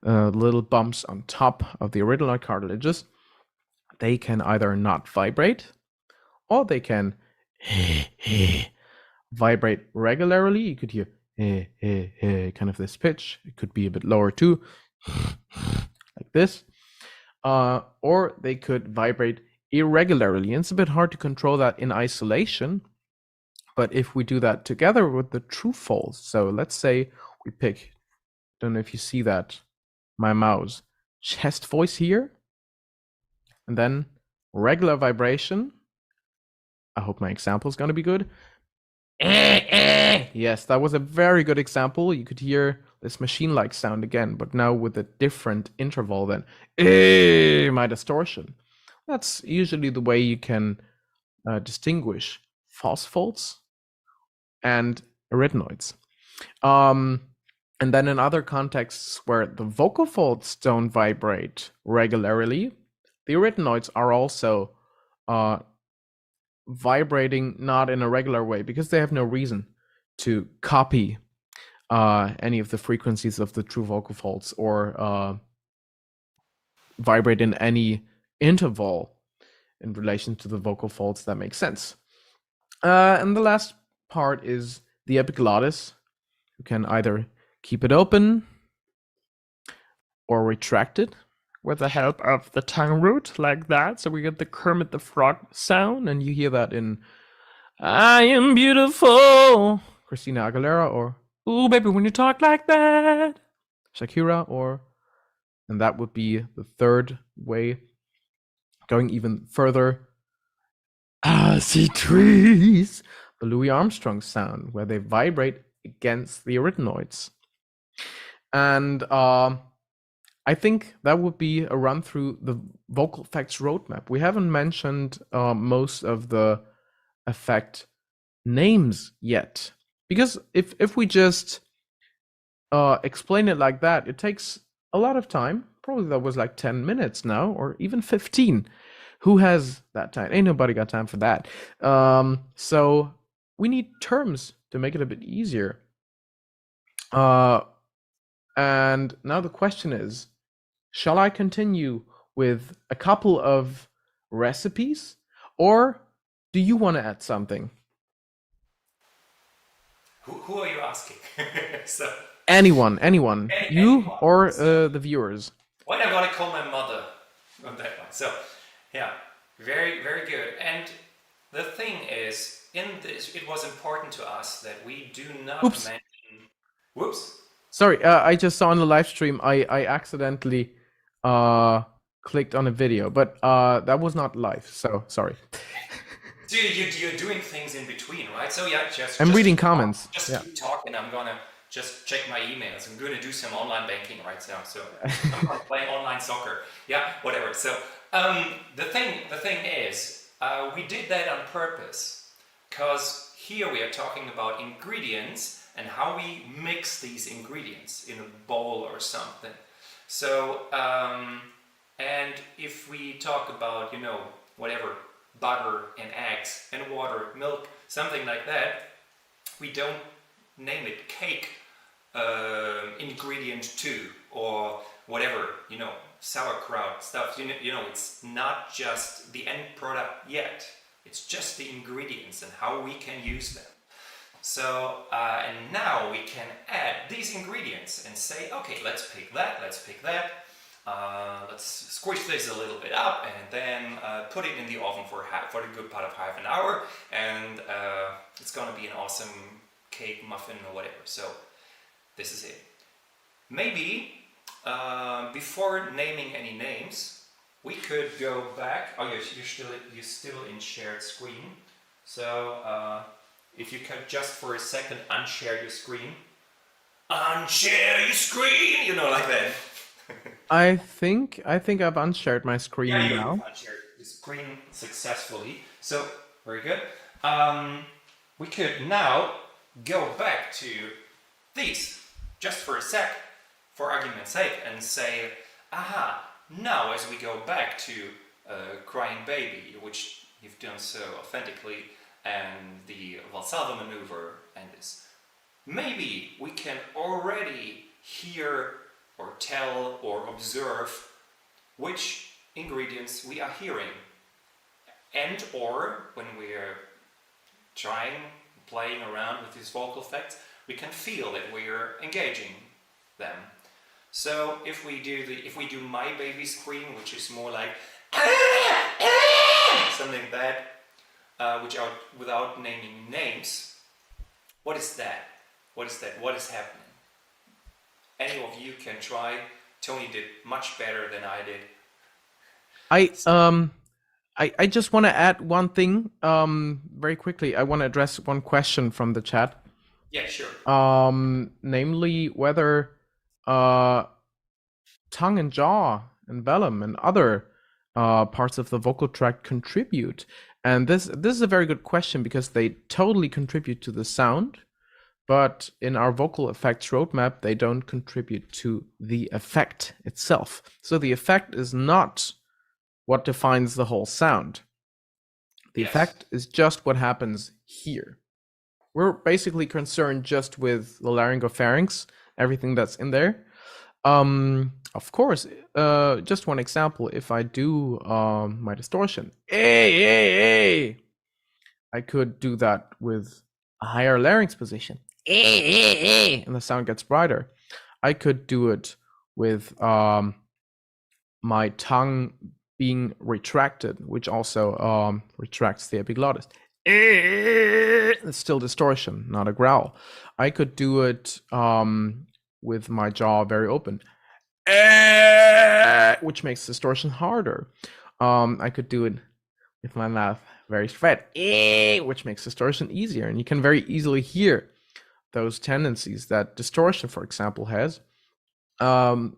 little bumps on top of the arytenoid cartilages. They can either not vibrate, or they can vibrate regularly. You could hear kind of this pitch. It could be a bit lower too, like this. Or they could vibrate irregularly. And it's a bit hard to control that in isolation. But if we do that together with the true false, so let's say we pick, don't know if you see that, my mouse, chest voice here, and then regular vibration. I hope my example is going to be good. Yes, that was a very good example. You could hear this machine-like sound again, but now with a different interval than my distortion. That's usually the way you can distinguish false faults and arytenoids. And then in other contexts where the vocal folds don't vibrate regularly, the arytenoids are also vibrating not in a regular way because they have no reason to copy any of the frequencies of the true vocal folds or vibrate in any interval in relation to the vocal folds that makes sense. And the last part is the epiglottis. You can either keep it open or retract it with the help of the tongue root, like that. So we get the Kermit the Frog sound, and you hear that in I Am Beautiful, Christina Aguilera, or Ooh, Baby, When You Talk Like That, Shakira, or, and that would be the third way. Going even further, I See Trees, the Louis Armstrong sound, where they vibrate against the arytenoids. And I think that would be a run through the vocal effects roadmap. We haven't mentioned most of the effect names yet, because if we just explain it like that, it takes a lot of time. Probably that was like 10 minutes now, or even 15. Who has that time? Ain't nobody got time for that. So we need terms to make it a bit easier. And now the question is, shall I continue with a couple of recipes, or do you want to add something? Who are you asking? So Anyone, you anyone. or the viewers. Well, I'm gonna call my mother on that one. So, yeah, very, very good. And the thing is, in this, it was important to us that we do not mention. Whoops. Sorry, I just saw on the live stream. I accidentally clicked on a video, but that was not live. So sorry. So you're doing things in between, right? So yeah, I'm reading comments. Just keep talking. I'm gonna just check my emails. I'm gonna do some online banking right now. So I'm gonna play online soccer. Yeah, whatever. So the thing is, we did that on purpose, because here we are talking about ingredients and how we mix these ingredients in a bowl or something. So and if we talk about, you know, whatever, butter and eggs and water, milk, something like that, we don't name it cake ingredient 2 or whatever, you know, sauerkraut stuff. You know, it's not just the end product yet. It's just the ingredients and how we can use them. So, and now we can add these ingredients and say, okay, let's pick that, let's squish this a little bit up and then put it in the oven for the good part of half an hour, and it's gonna be an awesome cake, muffin, or whatever. So this is it. Maybe before naming any names, we could go back. Oh, you're still in shared screen. So if you can just for a second unshare your screen. Unshare your screen, you know, like that. I think I've unshared my screen yeah, now. Unshared your screen successfully. So, very good. We could now go back to these, just for a sec, for argument's sake, and say, aha, now as we go back to Crying Baby, which you've done so authentically, and the Valsalva maneuver and this, maybe we can already hear or tell or observe which ingredients we are hearing, and or when we're playing around with these vocal effects, we can feel that we're engaging them. So if we do My Baby Scream, which is more like something like that, without naming names, what is that? What is that? What is happening? Any of you can try. Tony did much better than I did. I just want to add one thing very quickly. I want to address one question from the chat. Yeah, sure. Namely whether tongue and jaw and velum and other parts of the vocal tract contribute. And this is a very good question because they totally contribute to the sound, but in our vocal effects roadmap, they don't contribute to the effect itself. So the effect is not what defines the whole sound. The effect is just what happens here. We're basically concerned just with the laryngopharynx, everything that's in there. Of course, just one example, if I do my distortion, I could do that with a higher larynx position, and the sound gets brighter. I could do it with my tongue being retracted, which also retracts the epiglottis. It's still distortion, not a growl. I could do it with my jaw very open, which makes distortion harder. I could do it with my mouth very spread, which makes distortion easier. And you can very easily hear those tendencies that distortion, for example, has.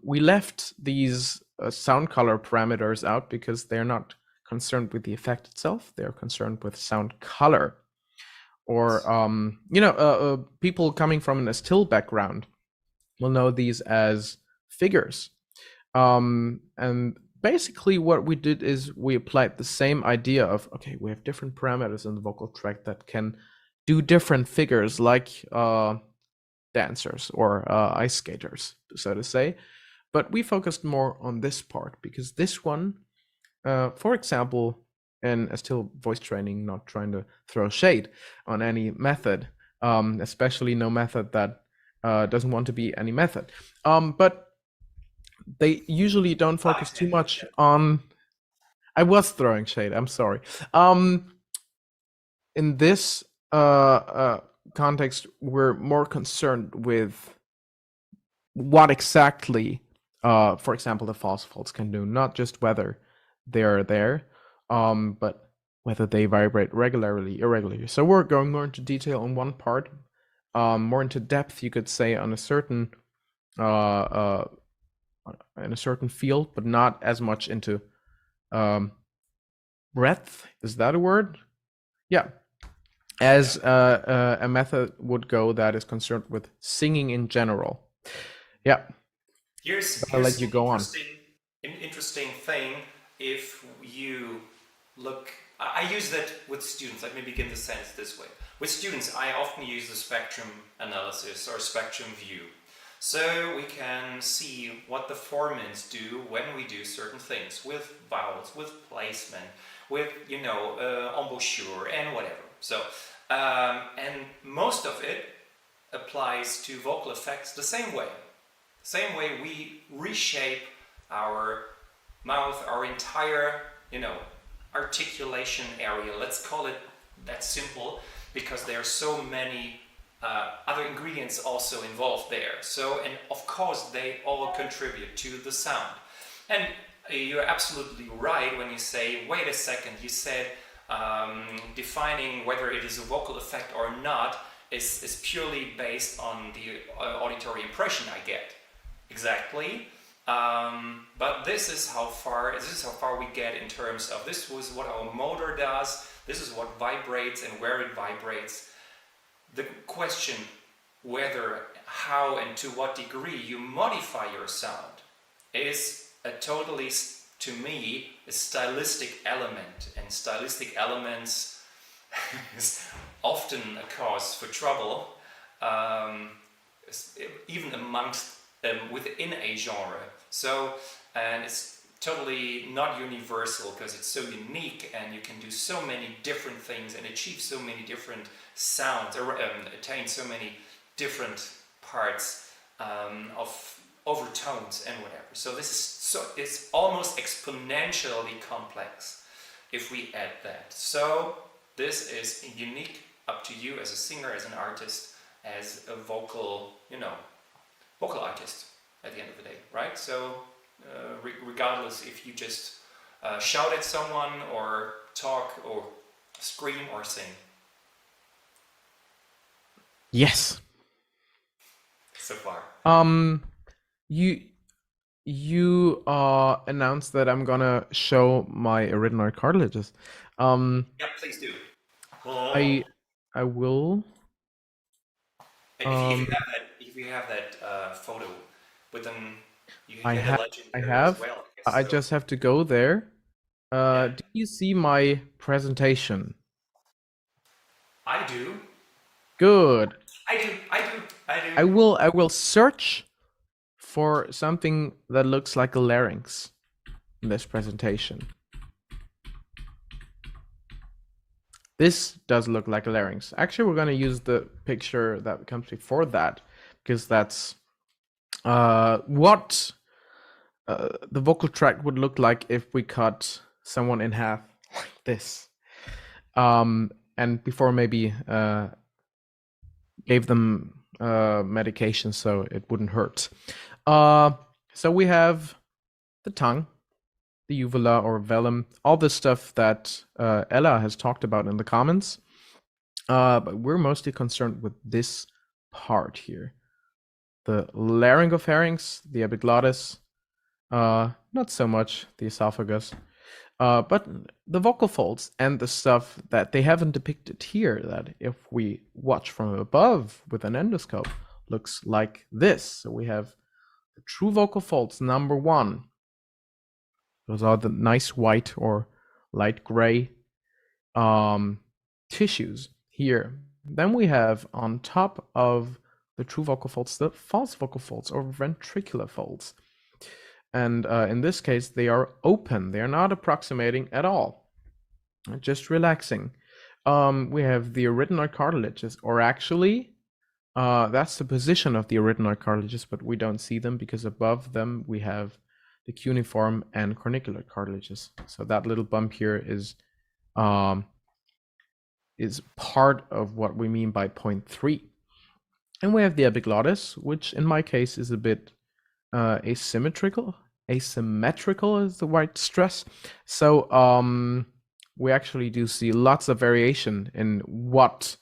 We left these sound color parameters out because they're not concerned with the effect itself. They're concerned with sound color. Or, people coming from an still background will know these as figures. And basically what we did is we applied the same idea of, okay, we have different parameters in the vocal tract that can do different figures, like dancers or ice skaters, so to say. But we focused more on this part because this one, for example, in still voice training, not trying to throw shade on any method, especially no method that doesn't want to be any method. But they usually don't focus too much on. I was throwing shade. I'm sorry. In this context, we're more concerned with what exactly, for example, the false folds can do, not just whether they're there, but whether they vibrate regularly, irregularly. So we're going more into detail on one part, more into depth, you could say, on a certain in a certain field, but not as much into breadth. Is that a word? Yeah. As a method would go that is concerned with singing in general. Yeah. Here's I'll let you go on. An interesting thing. If you look, I use that with students. Let me begin the sentence this way. With students, I often use the spectrum analysis or spectrum view. So we can see what the formants do when we do certain things with vowels, with placement, with, embouchure and whatever. So, and most of it applies to vocal effects the same way. Same way we reshape our mouth, our entire, articulation area. Let's call it that simple, because there are so many other ingredients also involved there. So, and of course, they all contribute to the sound. And you're absolutely right when you say, wait a second, you said defining whether it is a vocal effect or not is purely based on the auditory impression I get. Exactly. But this is how far we get in terms of this was what our motor does. This is what vibrates and where it vibrates. The question whether, how, and to what degree you modify your sound is a totally, to me, a stylistic element, and stylistic elements is often a cause for trouble, even amongst within a genre. So, and it's totally not universal because it's so unique, and you can do so many different things and achieve so many different sounds, or attain so many different parts of overtones and whatever. So this is it's almost exponentially complex if we add that. So this is unique, up to you as a singer, as an artist, as a vocal artist at the end of the day, right? So regardless if you just shout at someone or talk or scream or sing. Yes. So far. You announced that I'm gonna show my arytenoid cartilages. Yeah, please do. I will. If you have that photo, but then you I get a have. legendary as well. I So, just have to go there. yeah. Do you see my presentation? I do. Good. I do. I will search for something that looks like a larynx in this presentation. This does look like a larynx. Actually, we're going to use the picture that comes before that, because that's what the vocal tract would look like if we cut someone in half like this. And before maybe gave them medication so it wouldn't hurt. So we have the tongue, the uvula or velum, all the stuff that Ella has talked about in the comments. But we're mostly concerned with this part here. The laryngopharynx, the epiglottis, not so much the esophagus, but the vocal folds and the stuff that they haven't depicted here, that if we watch from above with an endoscope, looks like this. So we have the true vocal folds, number one. Those are the nice white or light gray tissues here. Then we have on top of the true vocal folds, the false vocal folds or ventricular folds. And in this case, they are open. They are not approximating at all, just relaxing. We have the arytenoid cartilages, or actually, that's the position of the arytenoid cartilages, but we don't see them because above them we have the cuneiform and cornicular cartilages. So that little bump here is part of what we mean by 0.3. And we have the epiglottis, which in my case is a bit asymmetrical is the right stress. So we actually do see lots of variation in what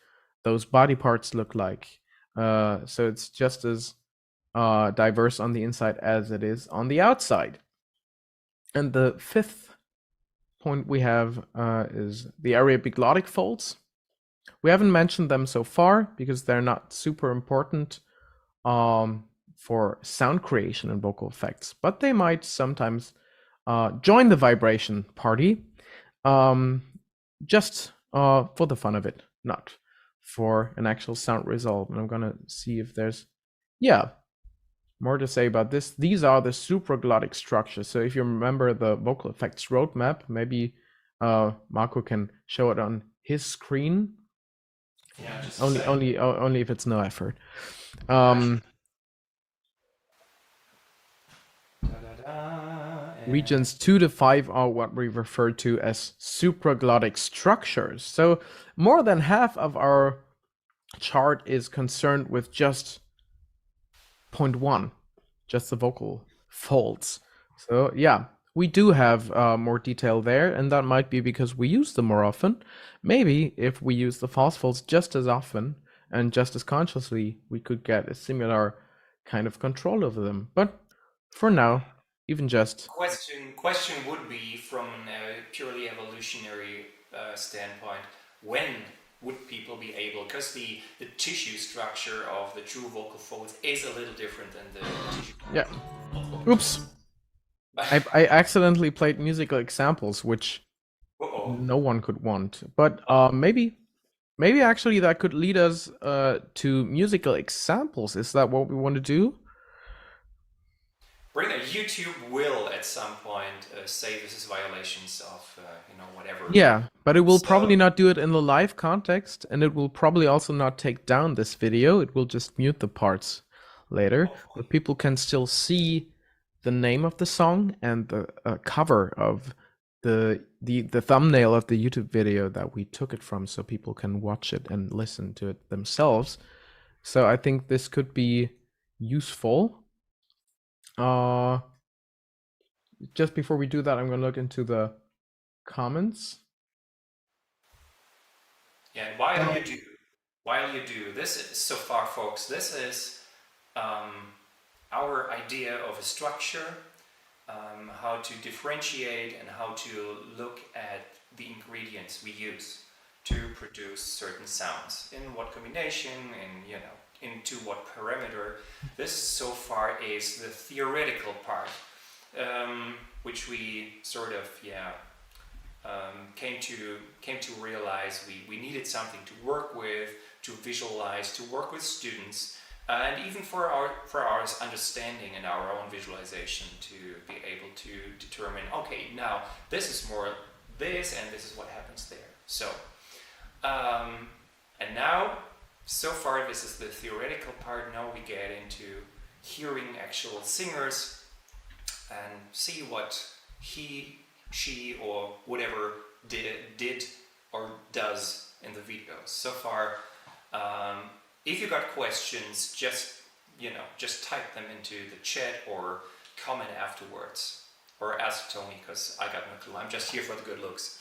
those body parts look like. So it's just as diverse on the inside as it is on the outside. And the fifth point we have is the aryepiglottic folds. We haven't mentioned them so far because they're not super important for sound creation and vocal effects, but they might sometimes join the vibration party just for the fun of it, not for an actual sound result. And I'm gonna see if there's more to say about this. These are the supraglottic structures. So if you remember the vocal effects roadmap, maybe Marko can show it on his screen. Yeah, just only if it's no effort. Regions 2 to 5 are what we refer to as supraglottic structures. So more than half of our chart is concerned with just 0.1, just the vocal folds. So yeah, we do have more detail there, and that might be because we use them more often. Maybe if we use the false folds just as often and just as consciously, we could get a similar kind of control over them. But for now, even just Question would be from a purely evolutionary standpoint, when would people be able, because the tissue structure of the true vocal folds is a little different than the tissue. yeah. Oops. I accidentally played musical examples, which Uh-oh. no one could want. But maybe actually that could lead us to musical examples. Is that what we want to do? Bring YouTube will at some point say this is violations of whatever. Yeah, but it will So probably not do it in the live context, and it will probably also not take down this video. It will just mute the parts later, but people can still see the name of the song and the cover of the thumbnail of the YouTube video that we took it from, so people can watch it and listen to it themselves. So I think this could be useful. Just before we do that, I'm going to look into the comments. yeah, and while you do this, so far, folks, this is our idea of a structure, how to differentiate and how to look at the ingredients we use to produce certain sounds, in what combination, into what parameter. This so far is the theoretical part, which we sort of came to realize we needed something to work with, to visualize, to work with students, and even for our understanding and our own visualization, to be able to determine, okay, now this is more this and this is what happens there. So and now, so far, this is the theoretical part. Now we get into hearing actual singers and see what he, she, or whatever did or does in the videos. So far, if you got questions, just type them into the chat or comment afterwards, or ask Tony, because I got no clue. I'm just here for the good looks.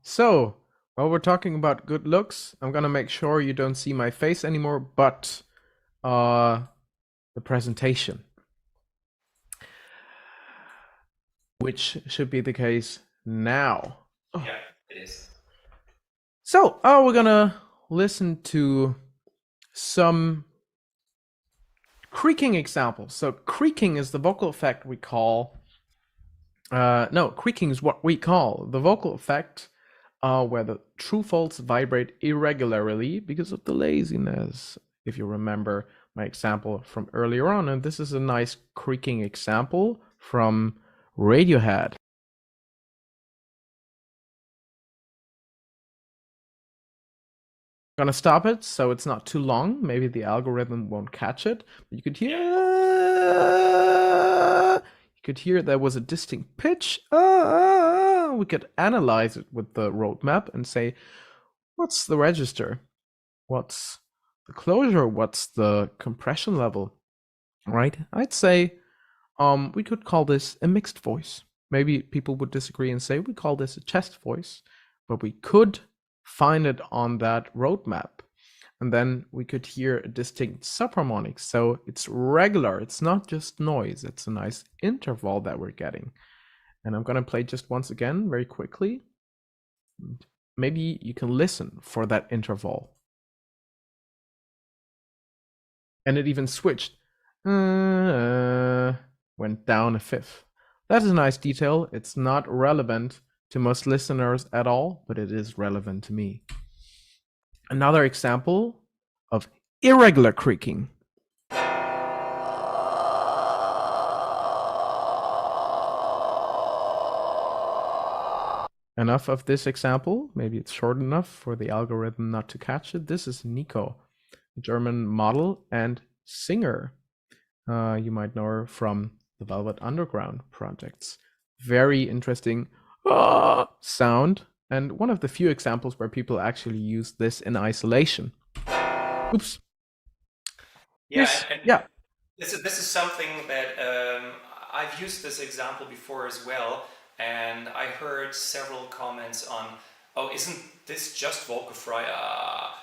So while we're talking about good looks, I'm gonna make sure you don't see my face anymore, but the presentation, which should be the case now. Yeah, it is. So, we're gonna listen to some creaking examples. So creaking is the vocal effect we call creaking is what we call the vocal effect where the true folds vibrate irregularly because of the laziness, if you remember my example from earlier on. And this is a nice creaking example from Radiohead. I'm gonna stop it so it's not too long. Maybe the algorithm won't catch it, but you could hear there was a distinct pitch. We could analyze it with the roadmap and say, what's the register? What's the closure? What's the compression level? Right? I'd say we could call this a mixed voice. Maybe people would disagree and say we call this a chest voice, but we could find it on that roadmap. And then we could hear a distinct subharmonic. So it's regular. It's not just noise. It's a nice interval that we're getting. And I'm going to play just once again very quickly. Maybe you can listen for that interval. And it even switched. Went down a fifth. That is a nice detail. It's not relevant to most listeners at all, but it is relevant to me. Another example of irregular creaking. Enough of this example. Maybe it's short enough for the algorithm not to catch it. This is Nico, a German model and singer. You might know her from the Velvet Underground projects. Very interesting sound, and one of the few examples where people actually use this in isolation. Oops. Yeah, yeah. This is something that I've used this example before as well, and I heard several comments on, oh, isn't this just vocal fry?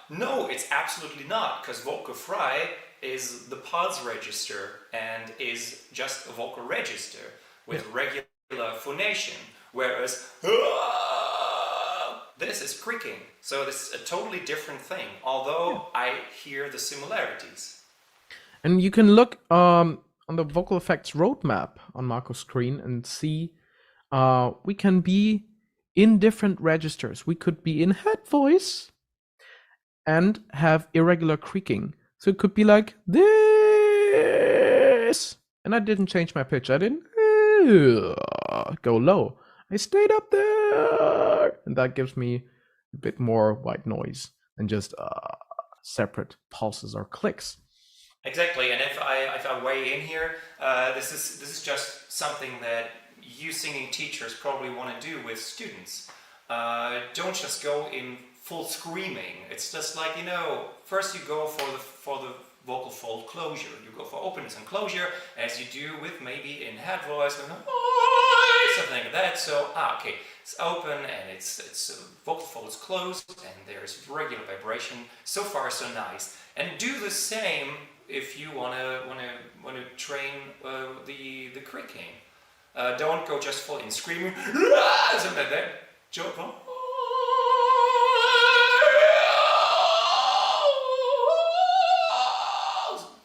No, it's absolutely not, because vocal fry is the pulse register and is just a vocal register with regular phonation, whereas this is creaking. So this is a totally different thing, although I hear the similarities. And you can look on the vocal effects roadmap on Marko's screen and see we can be in different registers. We could be in head voice and have irregular creaking. So it could be like this. And I didn't change my pitch. I didn't go low. I stayed up there. And that gives me a bit more white noise than just separate pulses or clicks. Exactly, and if I weigh in here, this is just something that you singing teachers probably want to do with students. Don't just go in full screaming. It's just like, you know, first you go for the vocal fold closure. You go for openness and closure, as you do with maybe in head voice, something like that. So okay, it's open and it's vocal fold is closed and there's regular vibration. So far so nice. And do the same if you wanna train the creaking. Don't go just full in screaming, something like that. Jump on.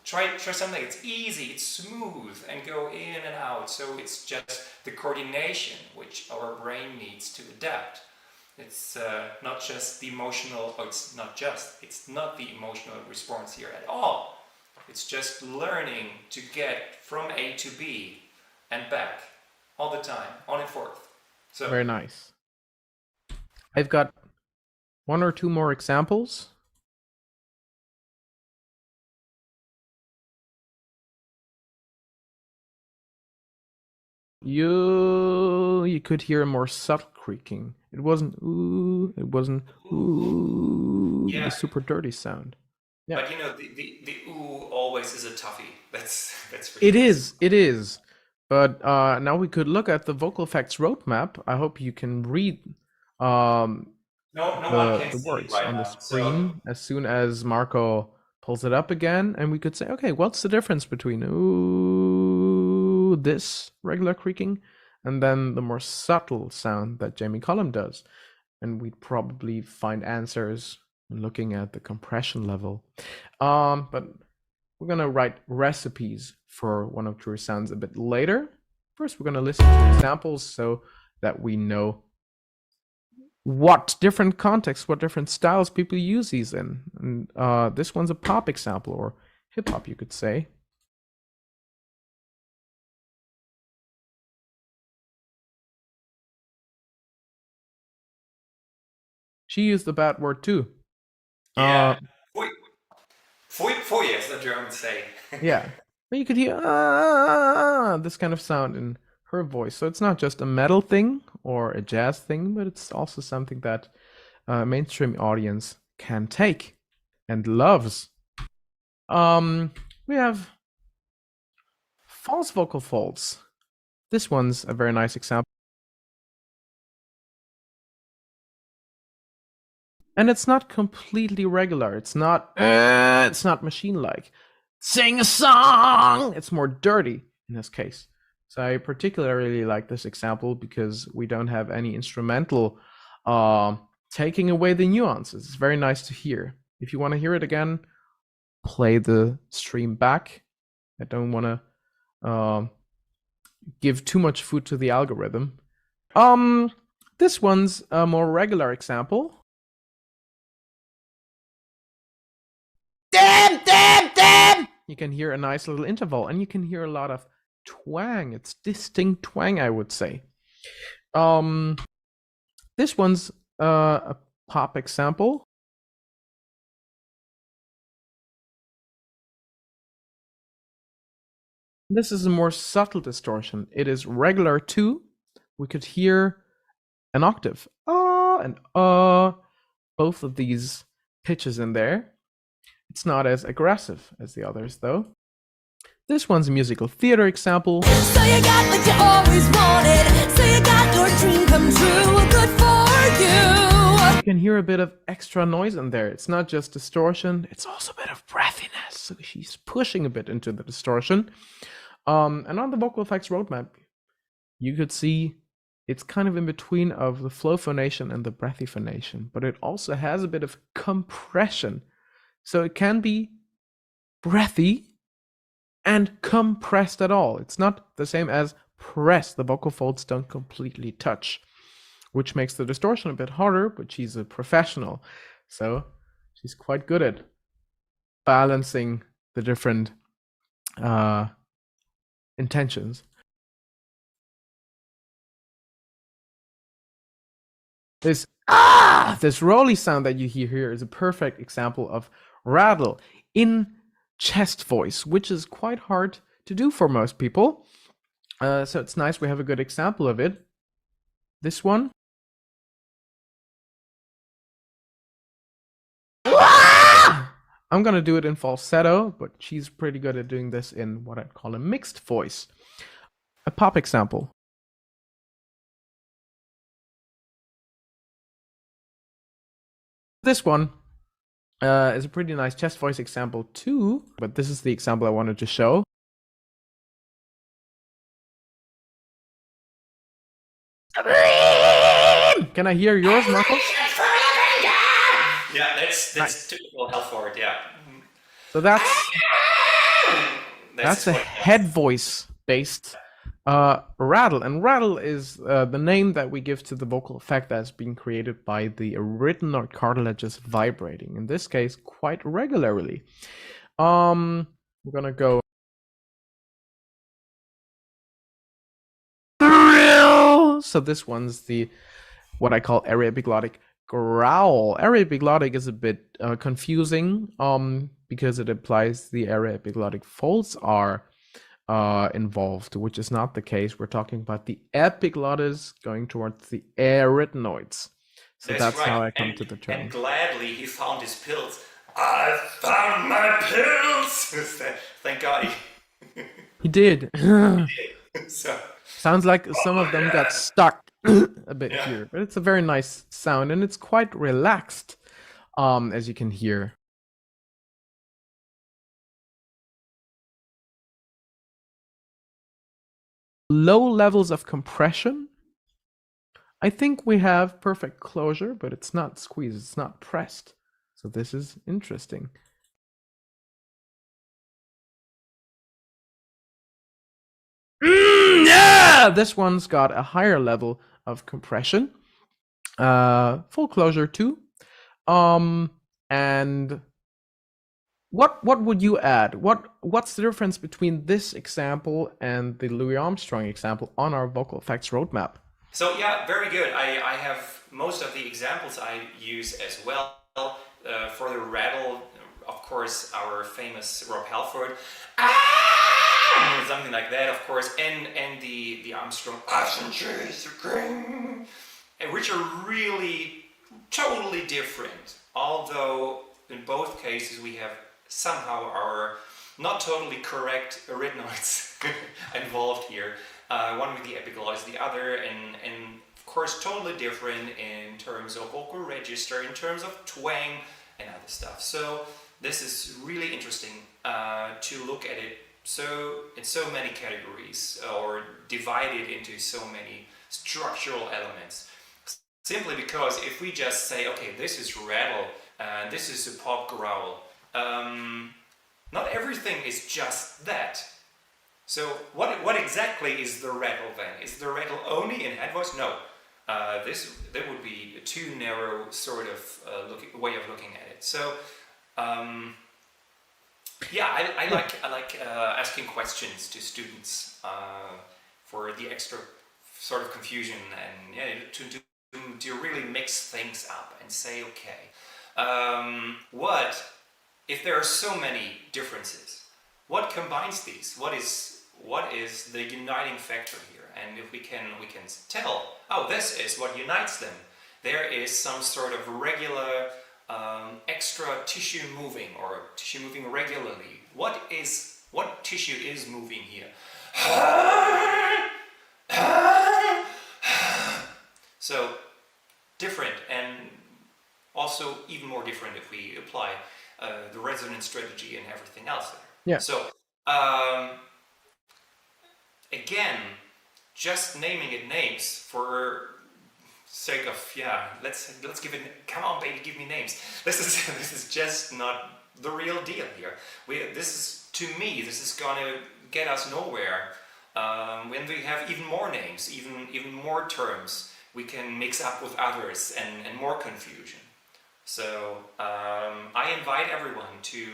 Try something that's easy, it's smooth, and go in and out. So it's just the coordination which our brain needs to adapt. It's not just the emotional, it's not the emotional response here at all. It's just learning to get from A to B and back all the time, on and forth. So very nice. I've got one or two more examples. You could hear a more subtle creaking. It wasn't ooh, it wasn't ooh, yeah. The super dirty sound. Yeah. But you know, the ooh always is a toughie. That's for it sure. It is. But now we could look at the vocal effects roadmap. I hope you can read no one can the see words right on the now, screen as soon as Marko pulls it up again, and we could say, okay, what's the difference between ooh, this regular creaking, and then the more subtle sound that Jamie Cullum does? And we'd probably find answers looking at the compression level. But we're gonna write recipes for one of Drew's sounds a bit later. First, we're gonna listen to examples so that we know what different contexts, what different styles people use these in. And this one's a pop example, or hip hop, you could say. She used the bad word too. Yeah. Foy, as the Germans say. Yeah. But you could hear this kind of sound in her voice. So it's not just a metal thing or a jazz thing, but it's also something that a mainstream audience can take and loves. We have false vocal folds. This one's a very nice example. And it's not completely regular. It's not machine-like. Sing a song! It's more dirty in this case. So I particularly like this example because we don't have any instrumental taking away the nuances. It's very nice to hear. If you want to hear it again, play the stream back. I don't want to give too much food to the algorithm. This one's a more regular example. Damn! You can hear a nice little interval, and you can hear a lot of twang. It's distinct twang, I would say. This one's a pop example. This is a more subtle distortion. It is regular too. We could hear an octave. And both of these pitches in there. It's not as aggressive as the others, though. This one's a musical theater example. So you got what you always wanted. So you got your dream come true. Good for you. can hear a bit of extra noise in there. It's not just distortion, it's also a bit of breathiness. So she's pushing a bit into the distortion. And on the vocal effects roadmap, you could see it's kind of in between of the flow phonation and the breathy phonation, but it also has a bit of compression. So it can be breathy and compressed at all. It's not the same as press. The vocal folds don't completely touch, which makes the distortion a bit harder, but she's a professional. So she's quite good at balancing the different intentions. This rolly sound that you hear here is a perfect example of rattle in chest voice, which is quite hard to do for most people. So it's nice we have a good example of it. This one. I'm gonna do it in falsetto, but she's pretty good at doing this in what I'd call a mixed voice. A pop example. This one is a pretty nice chest voice example too, but this is the example I wanted to show. Can I hear yours, Marko? Yeah, that's typical Halford, yeah. So that's a head voice based rattle, and rattle is the name that we give to the vocal effect that's being created by the arytenoid cartilages vibrating, in this case quite regularly. We're gonna go so this one's the what I call araepiglottic growl. Araepiglottic is a bit confusing because it implies the araepiglottic folds are involved, which is not the case. We're talking about the epiglottis going towards the arytenoids. So that's right. How I come to the term. And gladly he found his pills. I found my pills! Thank God he did. So. Sounds like some of them got stuck a bit here, but it's a very nice sound and it's quite relaxed, as you can hear. Low levels of compression. I think we have perfect closure, but it's not squeezed, it's not pressed. So this is interesting. Yeah, this one's got a higher level of compression. Full closure too. And what would you add? What's the difference between this example and the Louis Armstrong example on our vocal effects roadmap? So yeah, very good. I have most of the examples I use as well. For the rattle, of course, our famous Rob Halford, something like that, of course, and the Armstrong, which are really totally different. Although in both cases we have somehow our not totally correct arytenoids involved here. One with the epiglottis, the other, and of course totally different in terms of vocal register, in terms of twang and other stuff. So this is really interesting to look at it in so many categories, or divided into so many structural elements. Simply because if we just say, okay, this is rattle and this is a pop growl, not everything is just that. So what exactly is the rattle then? Is the rattle only in head voice? No. That would be a too narrow sort of way of looking at it. So yeah, I like asking questions to students for the extra sort of confusion, and to really mix things up and say, okay, what if there are so many differences? What combines these? What is the uniting factor here? And if we can tell, oh, this is what unites them. There is some sort of regular extra tissue moving, or tissue moving regularly. What tissue is moving here? So different, and also even more different if we apply the resonance strategy and everything else there. Yeah. So again, just naming it names for sake of let's give it. Come on, baby, give me names. This is just not the real deal here. To me, this is gonna get us nowhere. When we have even more names, even more terms, we can mix up with others and more confusion. So I invite everyone to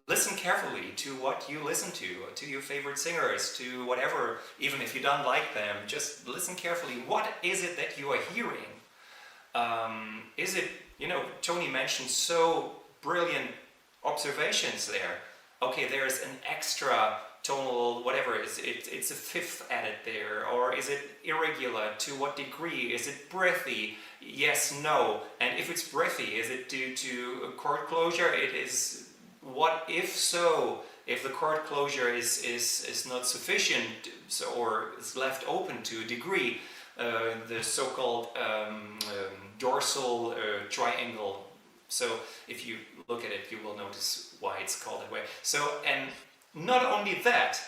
listen carefully to what you listen to your favorite singers, to whatever, even if you don't like them, just listen carefully. What is it that you are hearing? Is it, Toni mentioned so brilliant observations there. Okay, there's an extra tonal, whatever, it's a fifth added there, or is it irregular? To what degree? Is it breathy? Yes, no. And if it's breathy, is it due to a chord closure? It is. What if so? If the chord closure is not sufficient, or is left open to a degree, the so-called dorsal triangle. So if you look at it, you will notice why it's called that way. So, and not only that,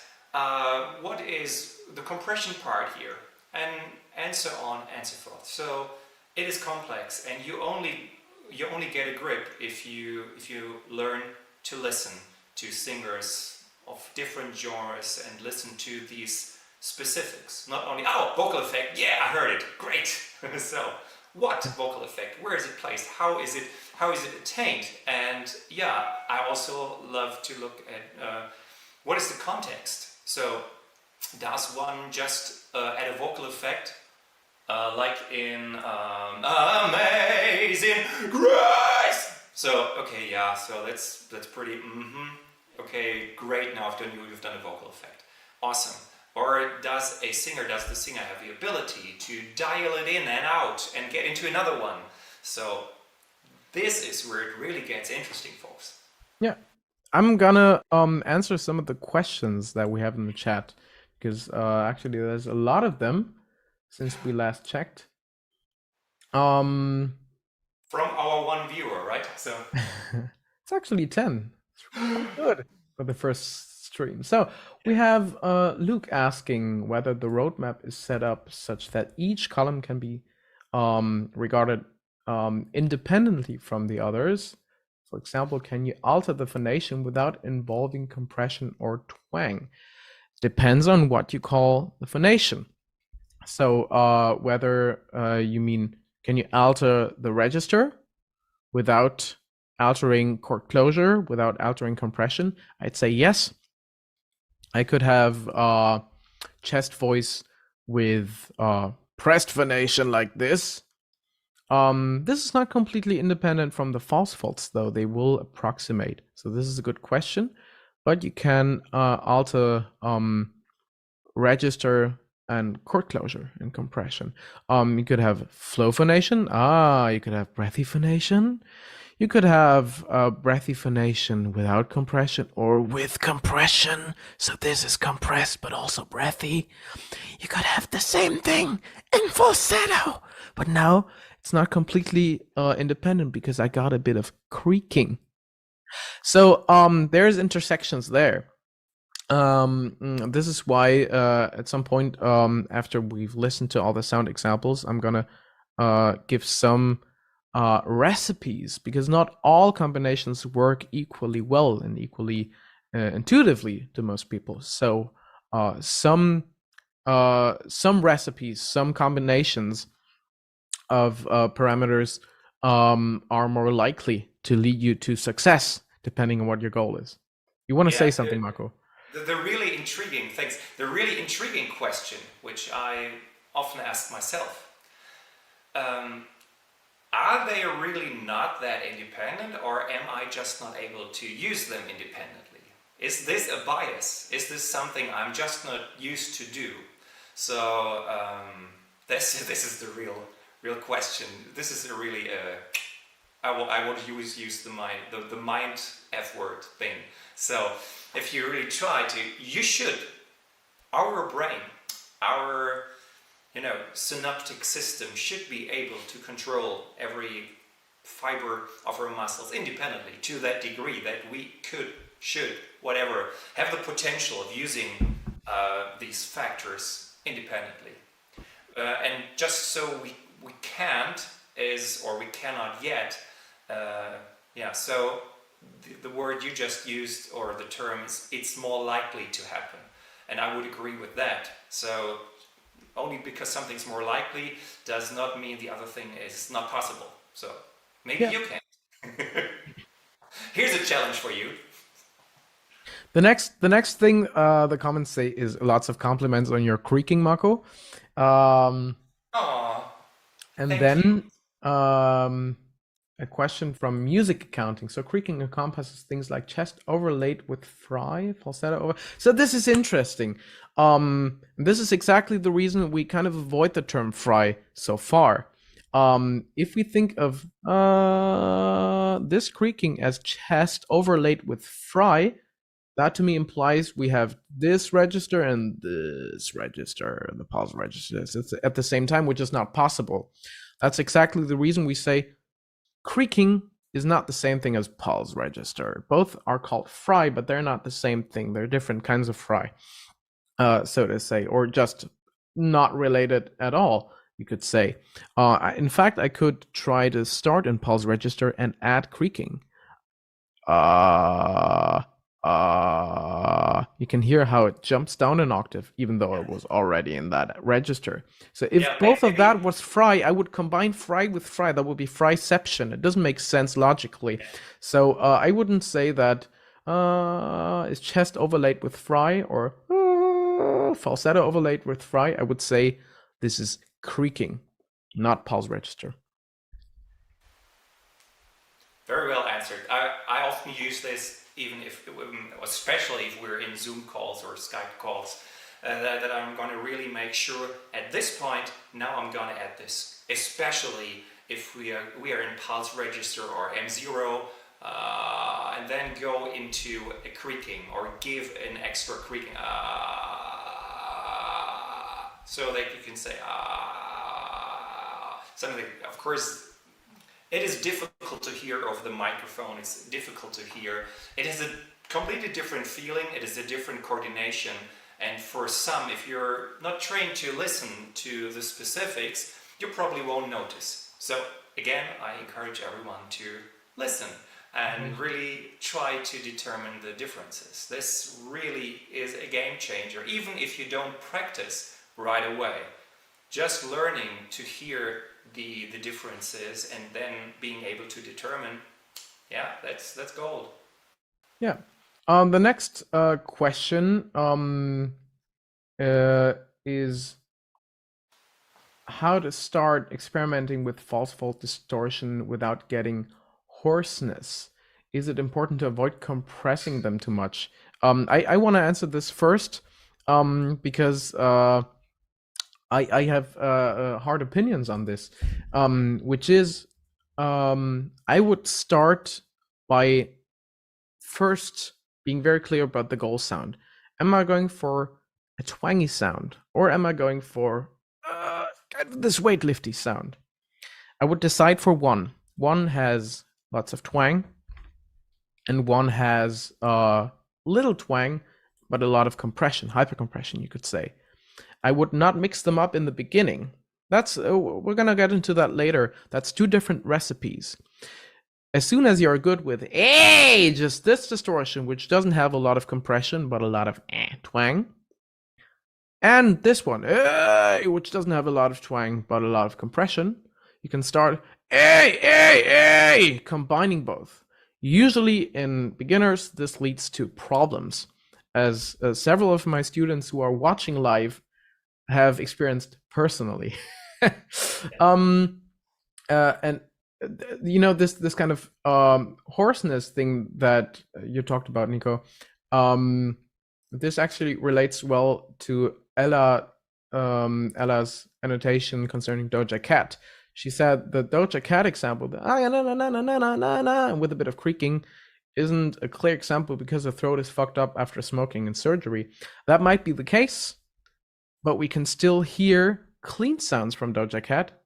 what is the compression part here, and so on and so forth. So it is complex, and you only get a grip if you learn to listen to singers of different genres and listen to these specifics. Not only vocal effect, yeah, I heard it, great. So what vocal effect? Where is it placed? How is it attained? And yeah, I also love to look at what is the context. So does one just add a vocal effect like in Amazing Grace? So okay, yeah, so that's pretty. Okay, great. Now you've done a vocal effect. Awesome. Or does the singer have the ability to dial it in and out and get into another one? So this is where it really gets interesting, folks. Yeah. I'm gonna answer some of the questions that we have in the chat, because actually there's a lot of them since we last checked. From our one viewer, right? So it's actually 10. It's really good for the first stream. So we have Luke asking whether the roadmap is set up such that each column can be regarded independently from the others. For example, can you alter the phonation without involving compression or twang? Depends on what you call the phonation. So whether you mean, can you alter the register without altering chord closure, without altering compression? I'd say yes. I could have chest voice with pressed phonation like this. This is not completely independent from the false faults, though. They will approximate. So this is a good question, but you can alter register and chord closure and compression. You could have flow phonation. You could have breathy phonation. You could have breathy phonation without compression or with compression. So this is compressed but also breathy. You could have the same thing in falsetto, but now it's not completely independent because I got a bit of creaking. So there's intersections there. This is why at some point after we've listened to all the sound examples, I'm gonna give some recipes, because not all combinations work equally well and equally intuitively to most people. So some recipes, some combinations of parameters are more likely to lead you to success depending on what your goal is. You want to say something, Marko? The really intriguing things, the really intriguing question, which I often ask myself, are they really not that independent, or am I just not able to use them independently? Is this a bias? Is this something I'm just not used to do? So this is the real question. This is a really I would use the mind F word thing. So if you really try to, you should. Our brain, our synaptic system should be able to control every fiber of our muscles independently to that degree that we should, whatever, have the potential of using these factors independently. And just so we can't or we cannot yet, so the word you just used, or the term, is it's more likely to happen. And I would agree with that. So only because something's more likely does not mean the other thing is not possible. So maybe you can. Here's a challenge for you. The next thing the comments say is lots of compliments on your creaking, Marco. Aww. And Thank then you. a question from music accounting. So creaking encompasses things like chest overlaid with fry, falsetto over. So this is interesting. This is exactly the reason we kind of avoid the term fry so far. If we think of this creaking as chest overlaid with fry, that to me implies we have this register and this register, the pulse register, at the same time, which is not possible. That's exactly the reason we say creaking is not the same thing as pulse register. Both are called fry, but they're not the same thing. They're different kinds of fry, so to say, or just not related at all, you could say. In fact, I could try to start in pulse register and add creaking. You can hear how it jumps down an octave, even though it was already in that register. So if both of that was fry, I would combine fry with fry. That would be fryception. It doesn't make sense logically. So I wouldn't say that is chest overlaid with fry or falsetto overlaid with fry. I would say this is creaking, not pulse register. Very well answered. I often use this, even especially if we're in Zoom calls or Skype calls, that I'm going to really make sure at this point, now I'm going to add this, especially if we are in pulse register or M0, and then go into a creaking or give an extra creaking, so that you can say something. Of course, it is difficult to hear over the microphone. It's difficult to hear. It has a completely different feeling. It is a different coordination. And for some, if you're not trained to listen to the specifics, you probably won't notice. So again, I encourage everyone to listen and really try to determine the differences. This really is a game changer, even if you don't practice right away. Just learning to hear the differences and then being able to determine, that's gold. Yeah. The next question is how to start experimenting with false fault distortion without getting hoarseness. Is it important to avoid compressing them too much? I want to answer this first because I have hard opinions on this, which is I would start by first being very clear about the goal sound. Am I going for a twangy sound, or am I going for kind of this weightlifty sound? I would decide for one. One has lots of twang, and one has little twang, but a lot of compression, hypercompression, you could say. I would not mix them up in the beginning. That's we're gonna get into that later. That's two different recipes. As soon as you're good with just this distortion, which doesn't have a lot of compression but a lot of twang, and this one, which doesn't have a lot of twang but a lot of compression, you can start combining both. Usually in beginners, this leads to problems, as several of my students who are watching live have experienced personally. And you know, this kind of hoarseness thing that you talked about, Nico, this actually relates well to Ella's annotation concerning Doja Cat. She said the Doja Cat example, with a bit of creaking, isn't a clear example because the throat is fucked up after smoking and surgery. That might be the case, but we can still hear clean sounds from Doja Cat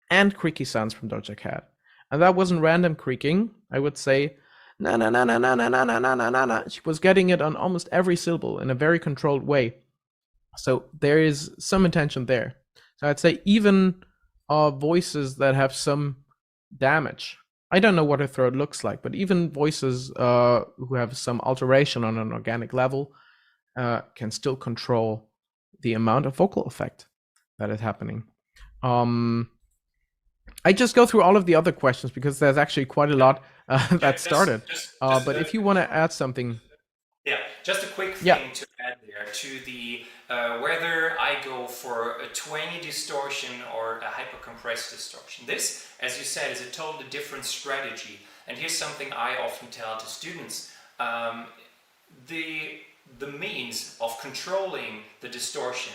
and creaky sounds from Doja Cat. and that wasn't random creaking. I would say na na na na na na na na na na na na. She was getting it on almost every syllable in a very controlled way. So there is some intention there. So I'd say even voices that have some damage. I don't know what her throat looks like, but even voices who have some alteration on an organic level can still control the amount of vocal effect that is happening. I just go through all of the other questions because there's actually quite a lot that started. But if you want to add something. Yeah, just a quick Yeah. thing to add there to the whether I go for a twangy distortion or a hypercompressed distortion. This, as you said, is a totally different strategy. And here's something I often tell to students. The means of controlling the distortion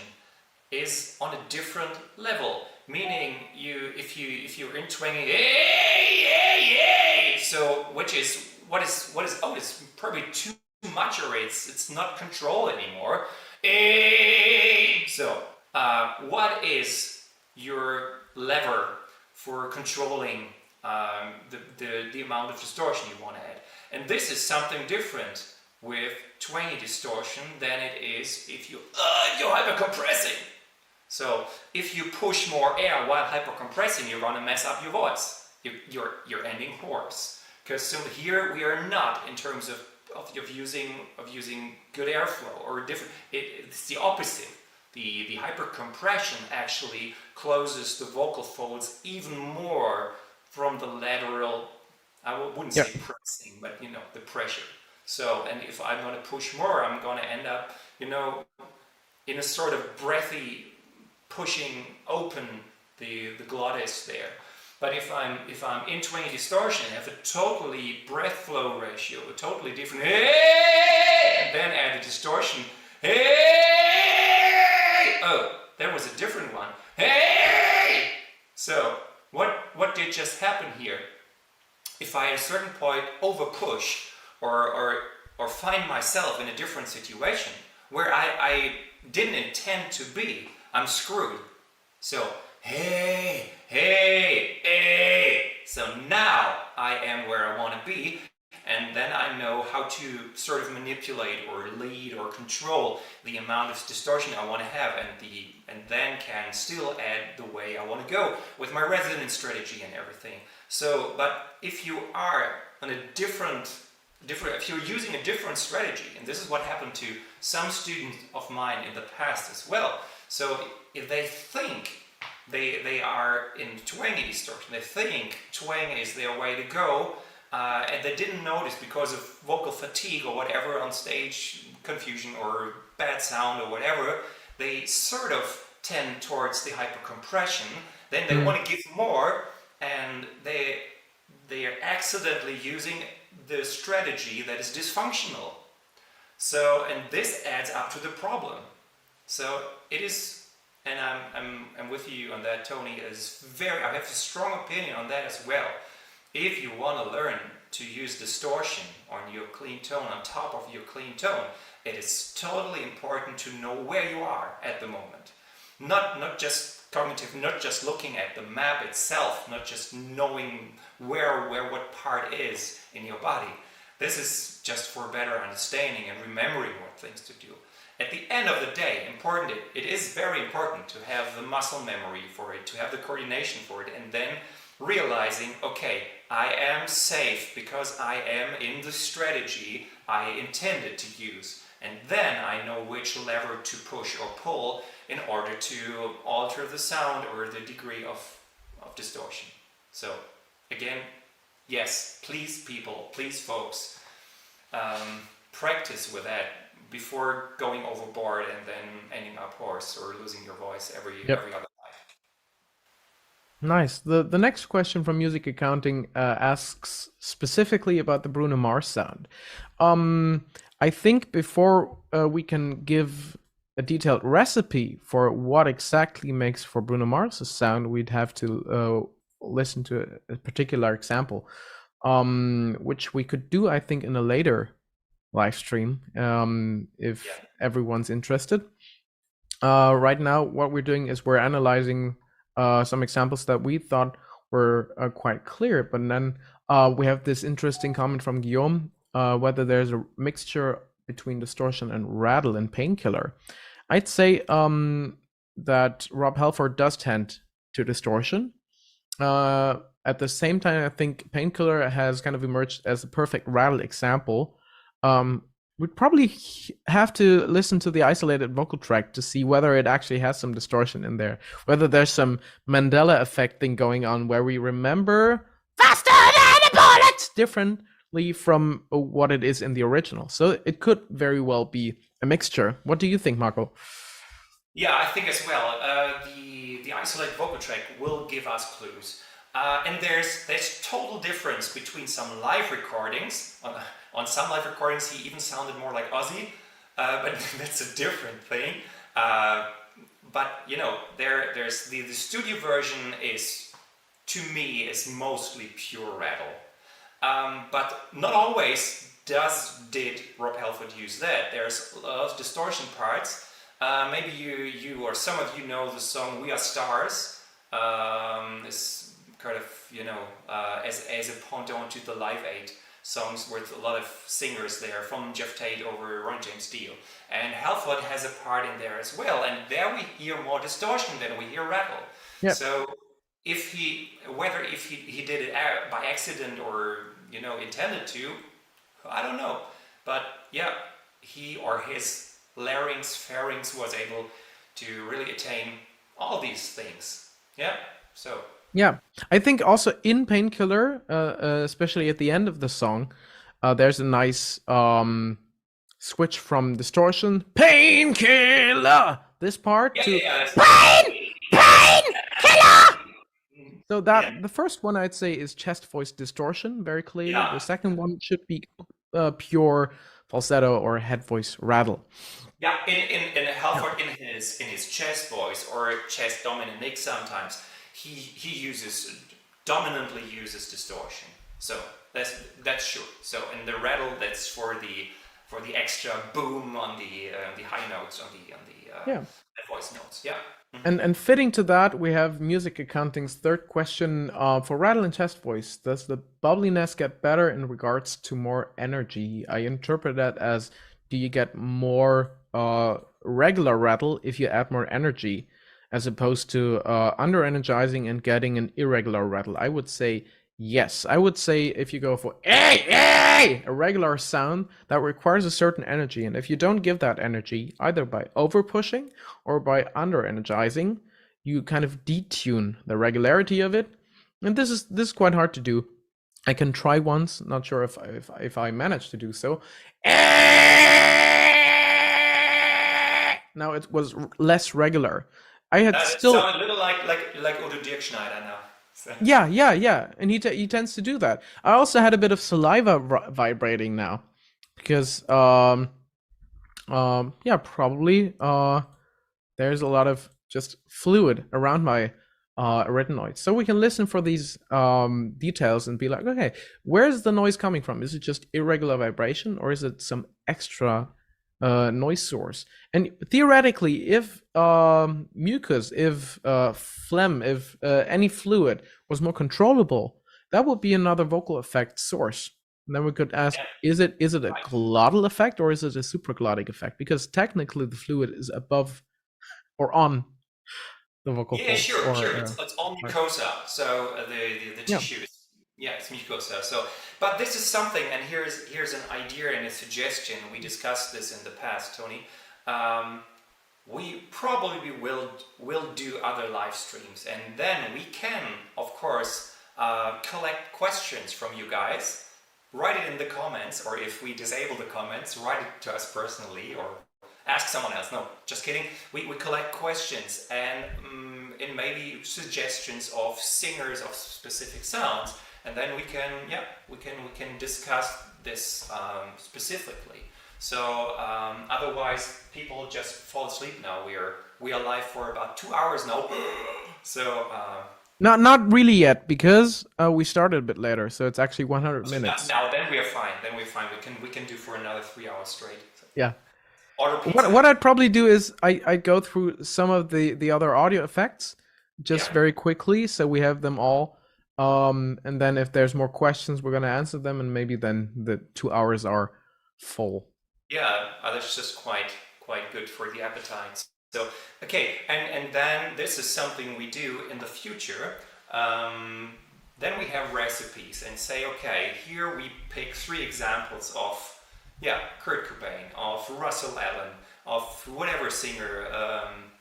is on a different level. Meaning, if you're in twangy, so what is oh, it's probably too much, or it's not control anymore. So what is your lever for controlling the amount of distortion you want to add? And this is something different with twangy distortion than it is if you're hypercompressing. So if you push more air while hypercompressing, you're going to mess up your voice. You're ending hoarse. Because so here we are not in terms of using good airflow or different. It's the opposite. The hypercompression actually closes the vocal folds even more from the lateral. I wouldn't say pressing, but the pressure. So, and if I'm going to push more, I'm going to end up, in a sort of breathy pushing open the glottis there. But if I'm in twangy distortion, I have a totally breath flow ratio, a totally different and then add a distortion. Oh, there was a different one. So what did just happen here? If I at a certain point over push or find myself in a different situation where I didn't intend to be, I'm screwed. So hey. So now I am where I want to be, and then I know how to sort of manipulate or lead or control the amount of distortion I want to have, and then can still add the way I want to go with my resonance strategy and everything. So, but if you are on a different, if you're using a different strategy, and this is what happened to some students of mine in the past as well. So if they think they are in twangy distortion, they think twang is their way to go, and they didn't notice because of vocal fatigue or whatever, on stage confusion or bad sound or whatever, they sort of tend towards the hypercompression. Then they want to give more, and they are accidentally using the strategy that is dysfunctional. So, and this adds up to the problem. So it is. And I'm with you on that, Tony. I have a strong opinion on that as well. If you want to learn to use distortion on your clean tone, on top of your clean tone, it is totally important to know where you are at the moment. Not just cognitive, not just looking at the map itself, not just knowing where what part is in your body. This is just for better understanding and remembering what things to do. At the end of the day, it is very important to have the muscle memory for it, to have the coordination for it, and then realizing, okay, I am safe because I am in the strategy I intended to use. And then I know which lever to push or pull in order to alter the sound or the degree of distortion. So, again, yes, please people, please folks, practice with that before going overboard and then ending up hoarse or losing your voice every other night. Nice. The next question from Music Accounting asks specifically about the Bruno Mars sound. I think before we can give a detailed recipe for what exactly makes for Bruno Mars' sound, we'd have to listen to a particular example, which we could do, I think, in a later live stream if everyone's interested. Right now what we're doing is we're analyzing some examples that we thought were quite clear. But then we have this interesting comment from Guillaume, whether there's a mixture between distortion and rattle in Painkiller. I'd say that Rob Halford does tend to distortion. At the same time, I think Painkiller has kind of emerged as a perfect rattle example. We'd probably have to listen to the isolated vocal track to see whether it actually has some distortion in there, whether there's some Mandela effect thing going on where we remember faster than a bullet differently from what it is in the original. So it could very well be a mixture. What do you think, Marco? Yeah, I think as well. The isolated vocal track will give us clues. And there's total difference between some live recordings. On some live recordings, he even sounded more like Ozzy, but that's a different thing. But you know, there's the studio version is, to me, is mostly pure rattle. But not always did Rob Halford use that. There's a lot of distortion parts. Maybe you or some of you know the song "We Are Stars." It's kind of, you know, as a pendant to the Live Aid songs with a lot of singers there, from Jeff Tate over Ron James Dio. And Halford has a part in there as well, and there we hear more distortion than we hear rattle. Yep. So whether he did it by accident or, you know, intended to, I don't know. But yeah, he or his pharynx was able to really attain all these things. Yeah, so. Yeah, I think also in Painkiller, especially at the end of the song, there's a nice switch from distortion, Painkiller, this part, to Painkiller! So that the first one I'd say is chest voice distortion, very clearly. Yeah. The second one should be pure falsetto or head voice rattle. Yeah, in Halford, in his chest voice or chest dominant nick sometimes, he dominantly uses distortion. So that's sure. So in the rattle, that's for the extra boom on the high notes, on the voice notes. Yeah. And fitting to that, we have Music Accounting's third question for rattle and chest voice. Does the bubbliness get better in regards to more energy? I interpret that as, do you get more regular rattle if you add more energy, as opposed to under-energizing and getting an irregular rattle? I would say yes. I would say if you go for a regular sound, that requires a certain energy. And if you don't give that energy, either by over-pushing or by under-energizing, you kind of detune the regularity of it. And this is quite hard to do. I can try once, not sure if I manage to do so. Now it was less regular. I had still sound a little like Udo Dirkschneider now. So. Yeah, and he tends to do that. I also had a bit of saliva vibrating now, because probably there's a lot of just fluid around my arytenoids. So we can listen for these details and be like, okay, where's the noise coming from? Is it just irregular vibration, or is it some extra noise source? And theoretically, if mucus, if phlegm, if any fluid was more controllable, that would be another vocal effect source. And then we could ask, is it a glottal effect or is it a supraglottic effect? Because technically the fluid is above or on the vocal folds. Sure. It's all mucosa. So the tissue is, it's mucosa. So, but this is something, and here's an idea and a suggestion. We discussed this in the past, Tony. We probably will do other live streams, and then we can, of course, collect questions from you guys. Write it in the comments, or if we disable the comments, write it to us personally, or ask someone else. No, just kidding. We collect questions and maybe suggestions of singers of specific sounds. And then we can discuss this specifically. So otherwise, people just fall asleep now. We are live for about 2 hours now. So not really yet, because we started a bit later. So it's actually 100 minutes. Now then we are fine. We can do for another 3 hours straight. So. Yeah. What I'd probably do is I go through some of the other audio effects just very quickly, so we have them all And then if there's more questions, we're gonna answer them, and maybe then the 2 hours are full. Yeah, that's just quite good for the appetite. So okay, and then this is something we do in the future. Then we have recipes and say, okay, here we pick 3 examples of, Kurt Cobain, of Russell Allen, of whatever singer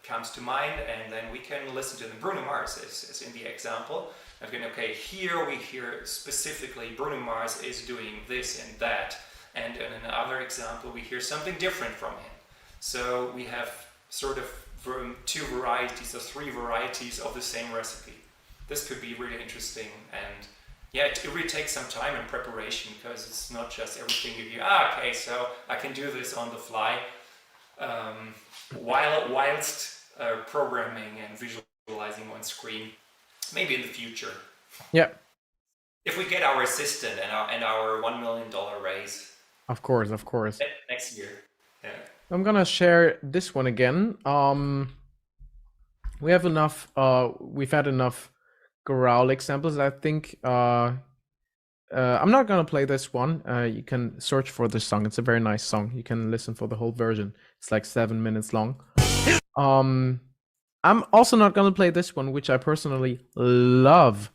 comes to mind, and then we can listen to them. Bruno Mars is in the example. Okay, here we hear specifically Bruno Mars is doing this and that, and in another example we hear something different from him. So we have sort of 2 varieties or 3 varieties of the same recipe. This could be really interesting, and it really takes some time and preparation, because it's not just everything you hear. Okay, so I can do this on the fly, whilst programming and visualizing on screen. Maybe in the future. Yeah. If we get our assistant and our $1 million raise. Of course. Next year. Yeah. I'm gonna share this one again. We have enough. We've had enough growl examples. I think. I'm not gonna play this one. You can search for this song. It's a very nice song. You can listen for the whole version. It's like 7 minutes long. I'm also not gonna play this one, which I personally love.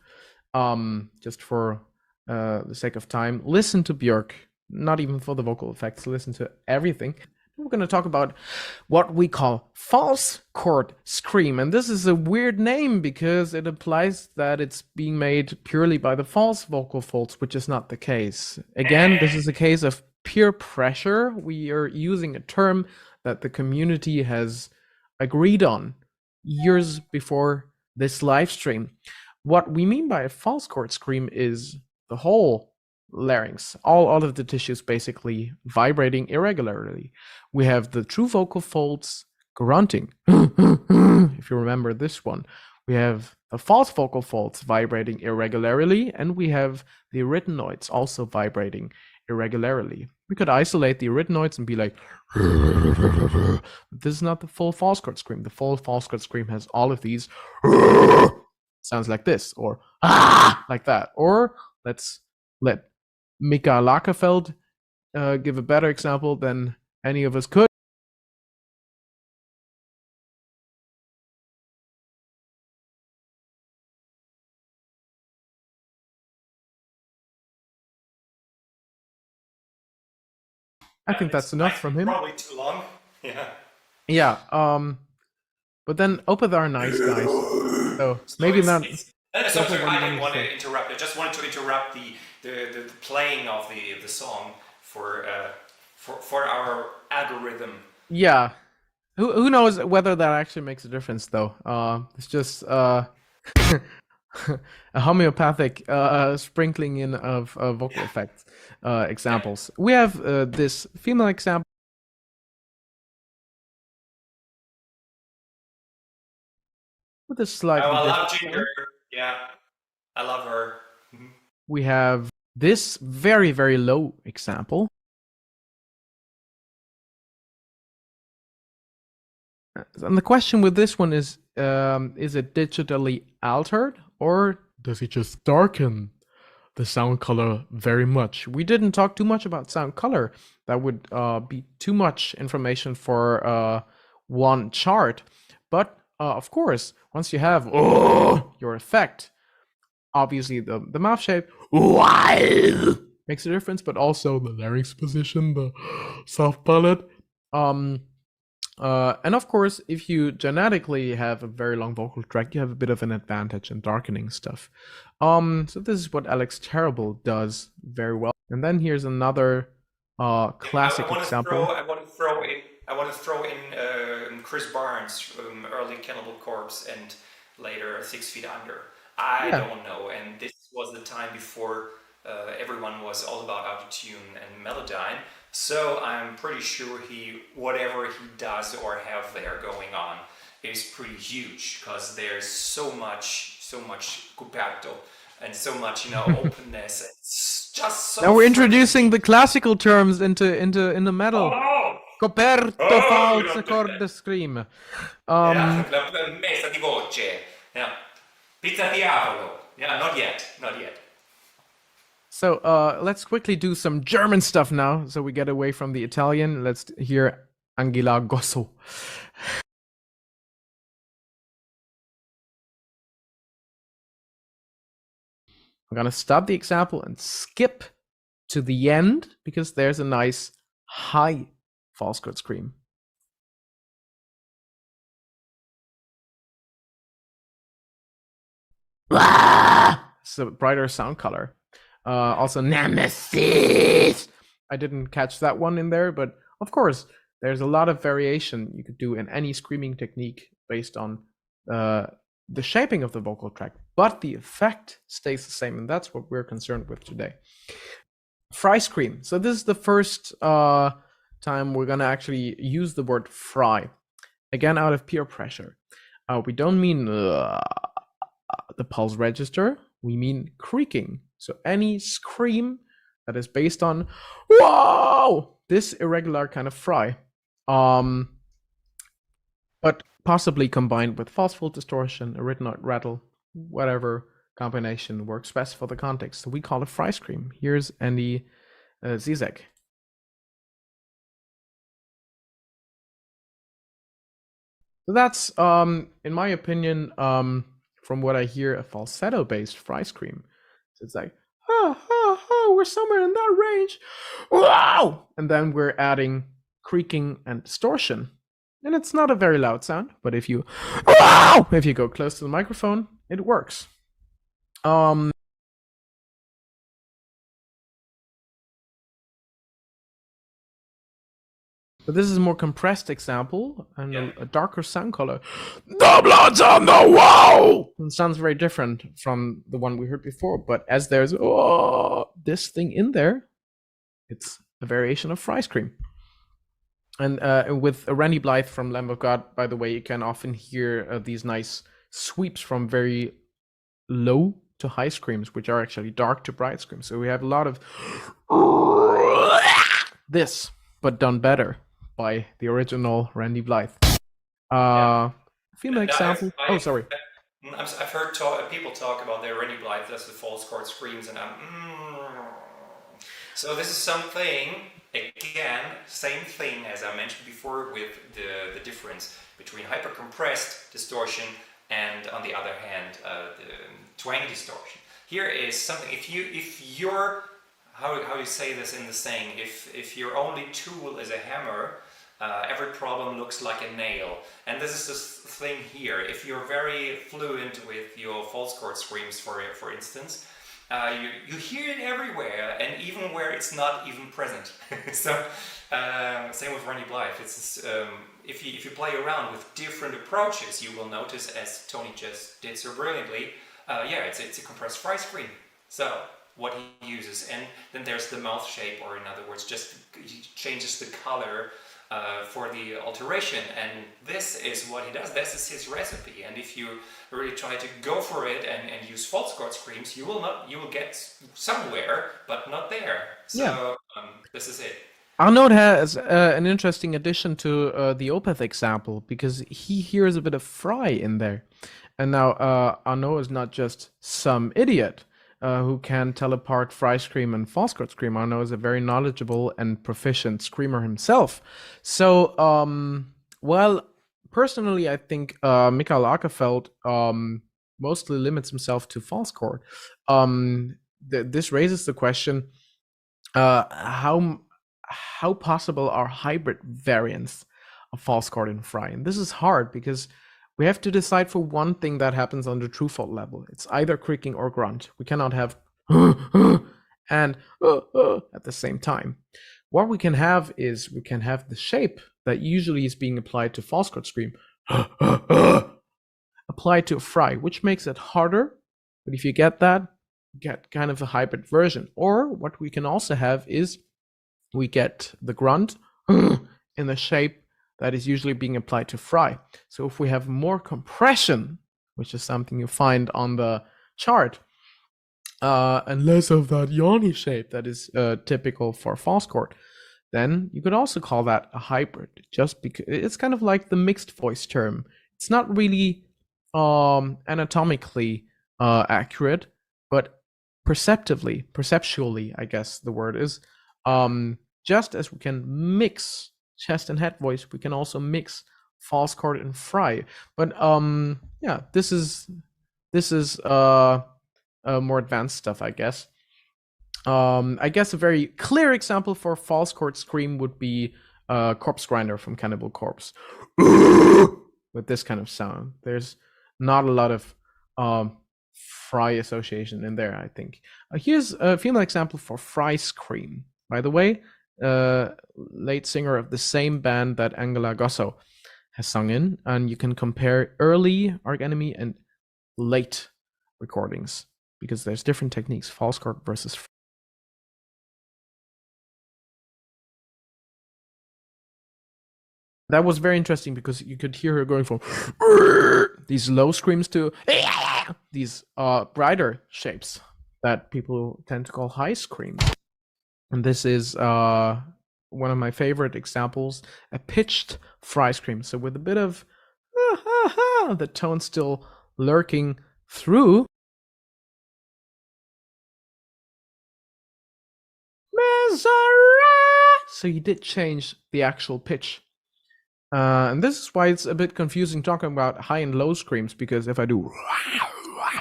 Just for the sake of time, listen to Björk. Not even for the vocal effects. Listen to everything. We're going to talk about what we call false chord scream. And this is a weird name because it implies that it's being made purely by the false vocal folds, which is not the case. Again, this is a case of peer pressure. We are using a term that the community has agreed on years before this live stream. What we mean by a false chord scream is the whole larynx, all of the tissues basically vibrating irregularly. We have the true vocal folds grunting, if you remember this one. We have the false vocal folds vibrating irregularly, and we have the arytenoids also vibrating irregularly. We could isolate the arytenoids and be like, this is not the full false chord scream. The full false chord scream has all of these sounds like this, or like that. Or let's let Mika Lagerfeld give a better example than any of us could. I think that's enough from him. Probably too long. Yeah. Yeah. But then Opeth are nice guys. So maybe not. Sorry, I didn't want to interrupt. I just wanted to interrupt the playing of the song for our algorithm. Yeah. Who knows whether that actually makes a difference though? It's just a homeopathic sprinkling in of vocal effects examples. We have this female example. With a slightly I love Ginger. Yeah, I love her. We have this very, very low example. And the question with this one is it digitally altered, or does it just darken the sound color very much? We didn't talk too much about sound color. That would be too much information for one chart. But of course, once you have your effect, obviously the mouth shape makes a difference, but also the larynx position, the soft palate. And of course, if you genetically have a very long vocal tract, you have a bit of an advantage in darkening stuff. So this is what Alex Terrible does very well. And then here's another classic example. I want to throw in Chris Barnes, early Cannibal Corpse, and later 6 Feet Under. I don't know, and this was the time before everyone was all about autotune and Melodyne. So I'm pretty sure whatever he does or have there going on is pretty huge, because there's so much coperto and so much openness. It's just so. Now we're introducing the classical terms into metal. Coperto false chord scream. Messa di voce. Pizza Diavolo. Yeah, not yet. Not yet. So let's quickly do some German stuff now, so we get away from the Italian. Let's hear Angela Gosso. I'm gonna stop the example and skip to the end because there's a nice high false chord scream. It's a brighter sound color. Also, Nemesis. I didn't catch that one in there, but of course, there's a lot of variation you could do in any screaming technique based on the shaping of the vocal track, but the effect stays the same, and that's what we're concerned with today. Fry scream. So this is the first time we're gonna actually use the word fry, again out of peer pressure. We don't mean the pulse register, we mean creaking. So any scream that is based on whoa, this irregular kind of fry, but possibly combined with false full distortion, a written note rattle, whatever combination works best for the context. So we call it fry scream. Here's Andy Zizek. So that's, in my opinion, from what I hear, a falsetto-based fry scream. So it's like, we're somewhere in that range. Wow! And then we're adding creaking and distortion. And it's not a very loud sound, but if you go close to the microphone, it works. But this is a more compressed example and a darker sound color. The blood's on the wall! It sounds very different from the one we heard before, but as there's this thing in there, it's a variation of fry scream. And with Randy Blythe from Lamb of God, by the way, you can often hear these nice sweeps from very low to high screams, which are actually dark to bright screams. So we have a lot of this, but done better by the original Randy Blythe. Female example. Sorry. I've heard people talk about their Randy Blythe as the false chord screams, and so this is something, again, same thing as I mentioned before with the difference between hypercompressed distortion and, on the other hand, the twang distortion. Here is something, if you're how you say this in the saying, if your only tool is a hammer, every problem looks like a nail. And this is this thing here. If you're very fluent with your false chord screams, for instance, you hear it everywhere, and even where it's not even present. So same with Randy Blythe. It's if you play around with different approaches, you will notice, as Tony just did so brilliantly, it's a compressed fry scream. So what he uses, and then there's the mouth shape, or in other words, just he changes the color for the alteration, and this is what he does. This is his recipe. And if you really try to go for it and use false chord screams, you will get somewhere, but not there. So this is it. Arnaud has an interesting addition to the Opeth example, because he hears a bit of fry in there. And now Arnaud is not just some idiot who can tell apart fry scream and false chord scream. Arnaud is a very knowledgeable and proficient screamer himself. So, well, personally, I think Michael Ackerfeld mostly limits himself to false chord. This raises the question, how possible are hybrid variants of false chord and fry? And this is hard because we have to decide for one thing that happens on the true fault level. It's either creaking or grunt. We cannot have and at the same time. What we can have is we can have the shape that usually is being applied to false chord scream applied to a fry, which makes it harder. But if you get that, you get kind of a hybrid version. Or what we can also have is we get the grunt in the shape that is usually being applied to fry. So if we have more compression, which is something you find on the chart, and less of that yawny shape that is typical for false chord, then you could also call that a hybrid, just because it's kind of like the mixed voice term. It's not really anatomically accurate, but perceptually, I guess the word is, just as we can mix chest and head voice, we can also mix false chord and fry. But yeah, this is more advanced stuff, I guess. I guess a very clear example for false chord scream would be Corpse Grinder from Cannibal Corpse. With this kind of sound. There's not a lot of fry association in there, I think. Here's a female example for Fry Scream. By the way, late singer of the same band that Angela Gosso has sung in, and you can compare early Arch Enemy and late recordings because there's different techniques, false chord versus. That was very interesting because you could hear her going from these low screams to these brighter shapes that people tend to call high screams. And this is one of my favorite examples, a pitched fry scream. So with a bit of the tone still lurking through. So you did change the actual pitch. And this is why it's a bit confusing talking about high and low screams, because if I do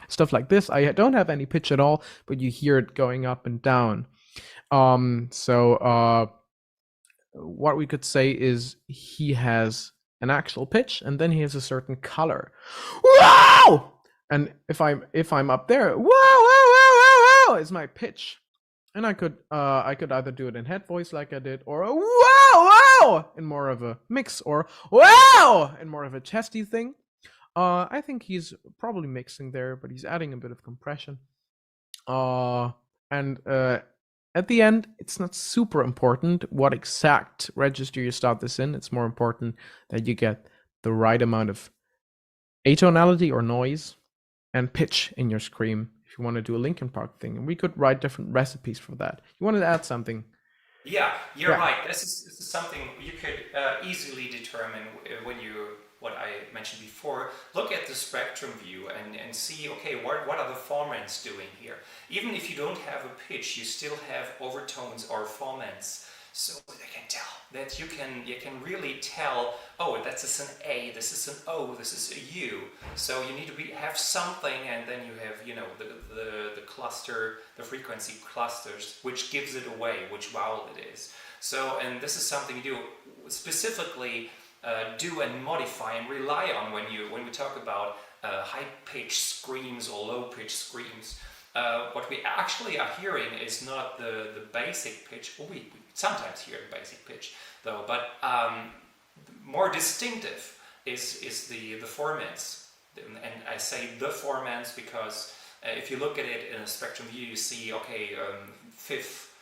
stuff like this, I don't have any pitch at all, but you hear it going up and down. So what we could say is he has an actual pitch, and then he has a certain color. Wow! And if I'm up there, wow is my pitch. And I could either do it in head voice like I did, or a wow in more of a mix, or wow in more of a chesty thing. I think he's probably mixing there, but he's adding a bit of compression. And at the end, it's not super important what exact register you start this in. It's more important that you get the right amount of atonality or noise and pitch in your scream. If you want to do a Linkin Park thing, and we could write different recipes for that. You wanted to add something? Yeah, you're right. This is something you could easily determine when you, what I mentioned before, look at the spectrum view and see, okay, what are the formants doing here? Even if you don't have a pitch, you still have overtones or formants. So they can tell that you can really tell, oh, this is an A, this is an O, this is a U. So you need to have something, and then you have, you know, the cluster, the frequency clusters, which gives it away, which vowel it is. So, and this is something you do specifically do and modify and rely on when we talk about high-pitched screams or low-pitched screams. What we actually are hearing is not the basic pitch. Well, we sometimes hear the basic pitch though, but more distinctive is the formants. And I say the formants because if you look at it in a spectrum view, you see, okay, fifth,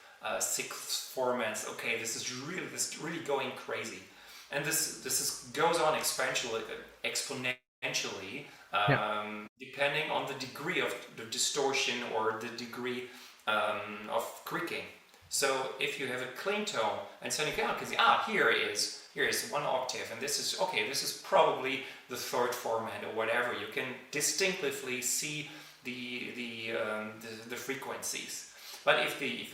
sixth formants. Okay, this is really going crazy, and this goes on exponentially. Depending on the degree of the distortion or the degree of creaking. So if you have a clean tone and suddenly you can see, here is one octave, and this is probably the third format or whatever. You can distinctly see the frequencies. But if the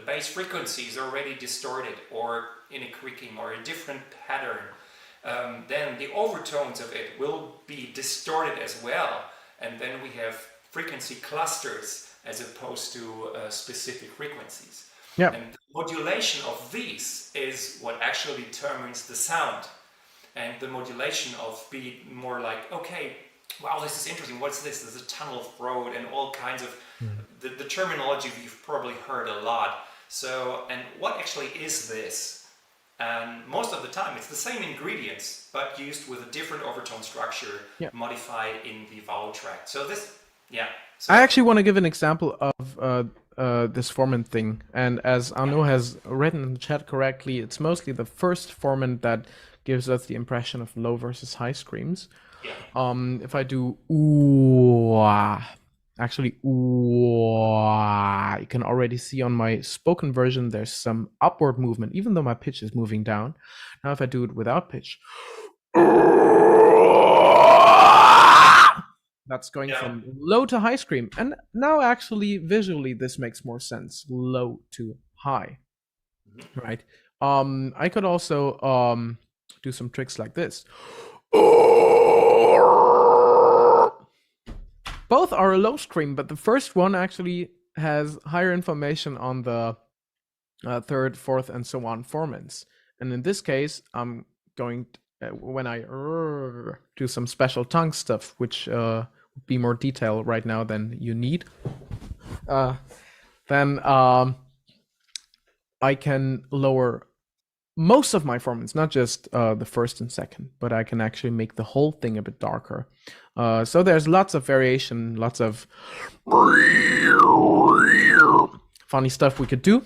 bass frequency is already distorted or in a creaking or a different pattern, then the overtones of it will be distorted as well, and then we have frequency clusters as opposed to specific frequencies. Yeah. And the modulation of these is what actually determines the sound, and the modulation of be more like, okay, wow, this is interesting, what's this? There's a tunnel throat and all kinds of the terminology you've probably heard a lot. So, and what actually is this? And most of the time it's the same ingredients, but used with a different overtone structure, modified in the vowel tract. So this, So I actually want to give an example of this formant thing. And as Arnaud has written in the chat correctly, it's mostly the first formant that gives us the impression of low versus high screams. If I do ooh, actually, you can already see on my spoken version there's some upward movement, even though my pitch is moving down. Now if I do it without pitch, That's going Yeah. from low to high scream. And now actually visually this makes more sense. Low to high. Right. I could also do some tricks like this. Both are a low scream, but the first one actually has higher information on the third, fourth, and so on formants. And in this case, I'm going to, when I do some special tongue stuff, which would be more detail right now than you need, then I can lower most of my formants, not just the first and second, but I can actually make the whole thing a bit darker. So there's lots of variation, lots of funny stuff we could do.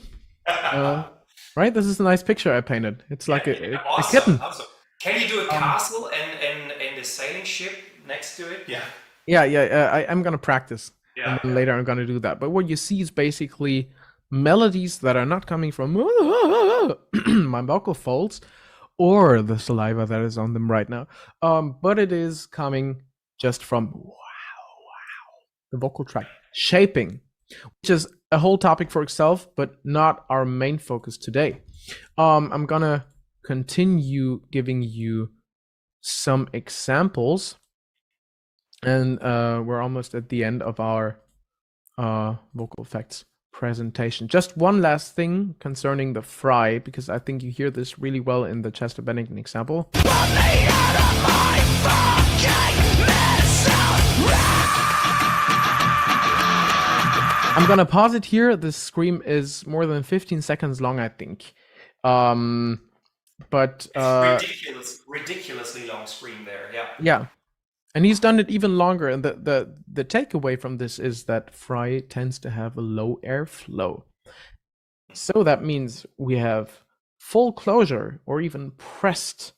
Right? This is a nice picture I painted. It's like a kitten. Awesome. Can you do a castle and a sailing ship next to it? Yeah. Yeah. I'm gonna practice, and then later I'm gonna do that. But what you see is basically melodies that are not coming from my vocal folds or the saliva that is on them right now, but it is coming just from the vocal tract shaping, which is a whole topic for itself, but not our main focus today. I'm gonna continue giving you some examples, and we're almost at the end of our vocal effects presentation. Just one last thing concerning the fry, because I think you hear this really well in the Chester Bennington example. I'm gonna pause it here. This scream is more than 15 seconds long, I think. But it's ridiculously long scream there. Yeah. Yeah. And he's done it even longer. And the takeaway from this is that fry tends to have a low airflow. So that means we have full closure or even pressed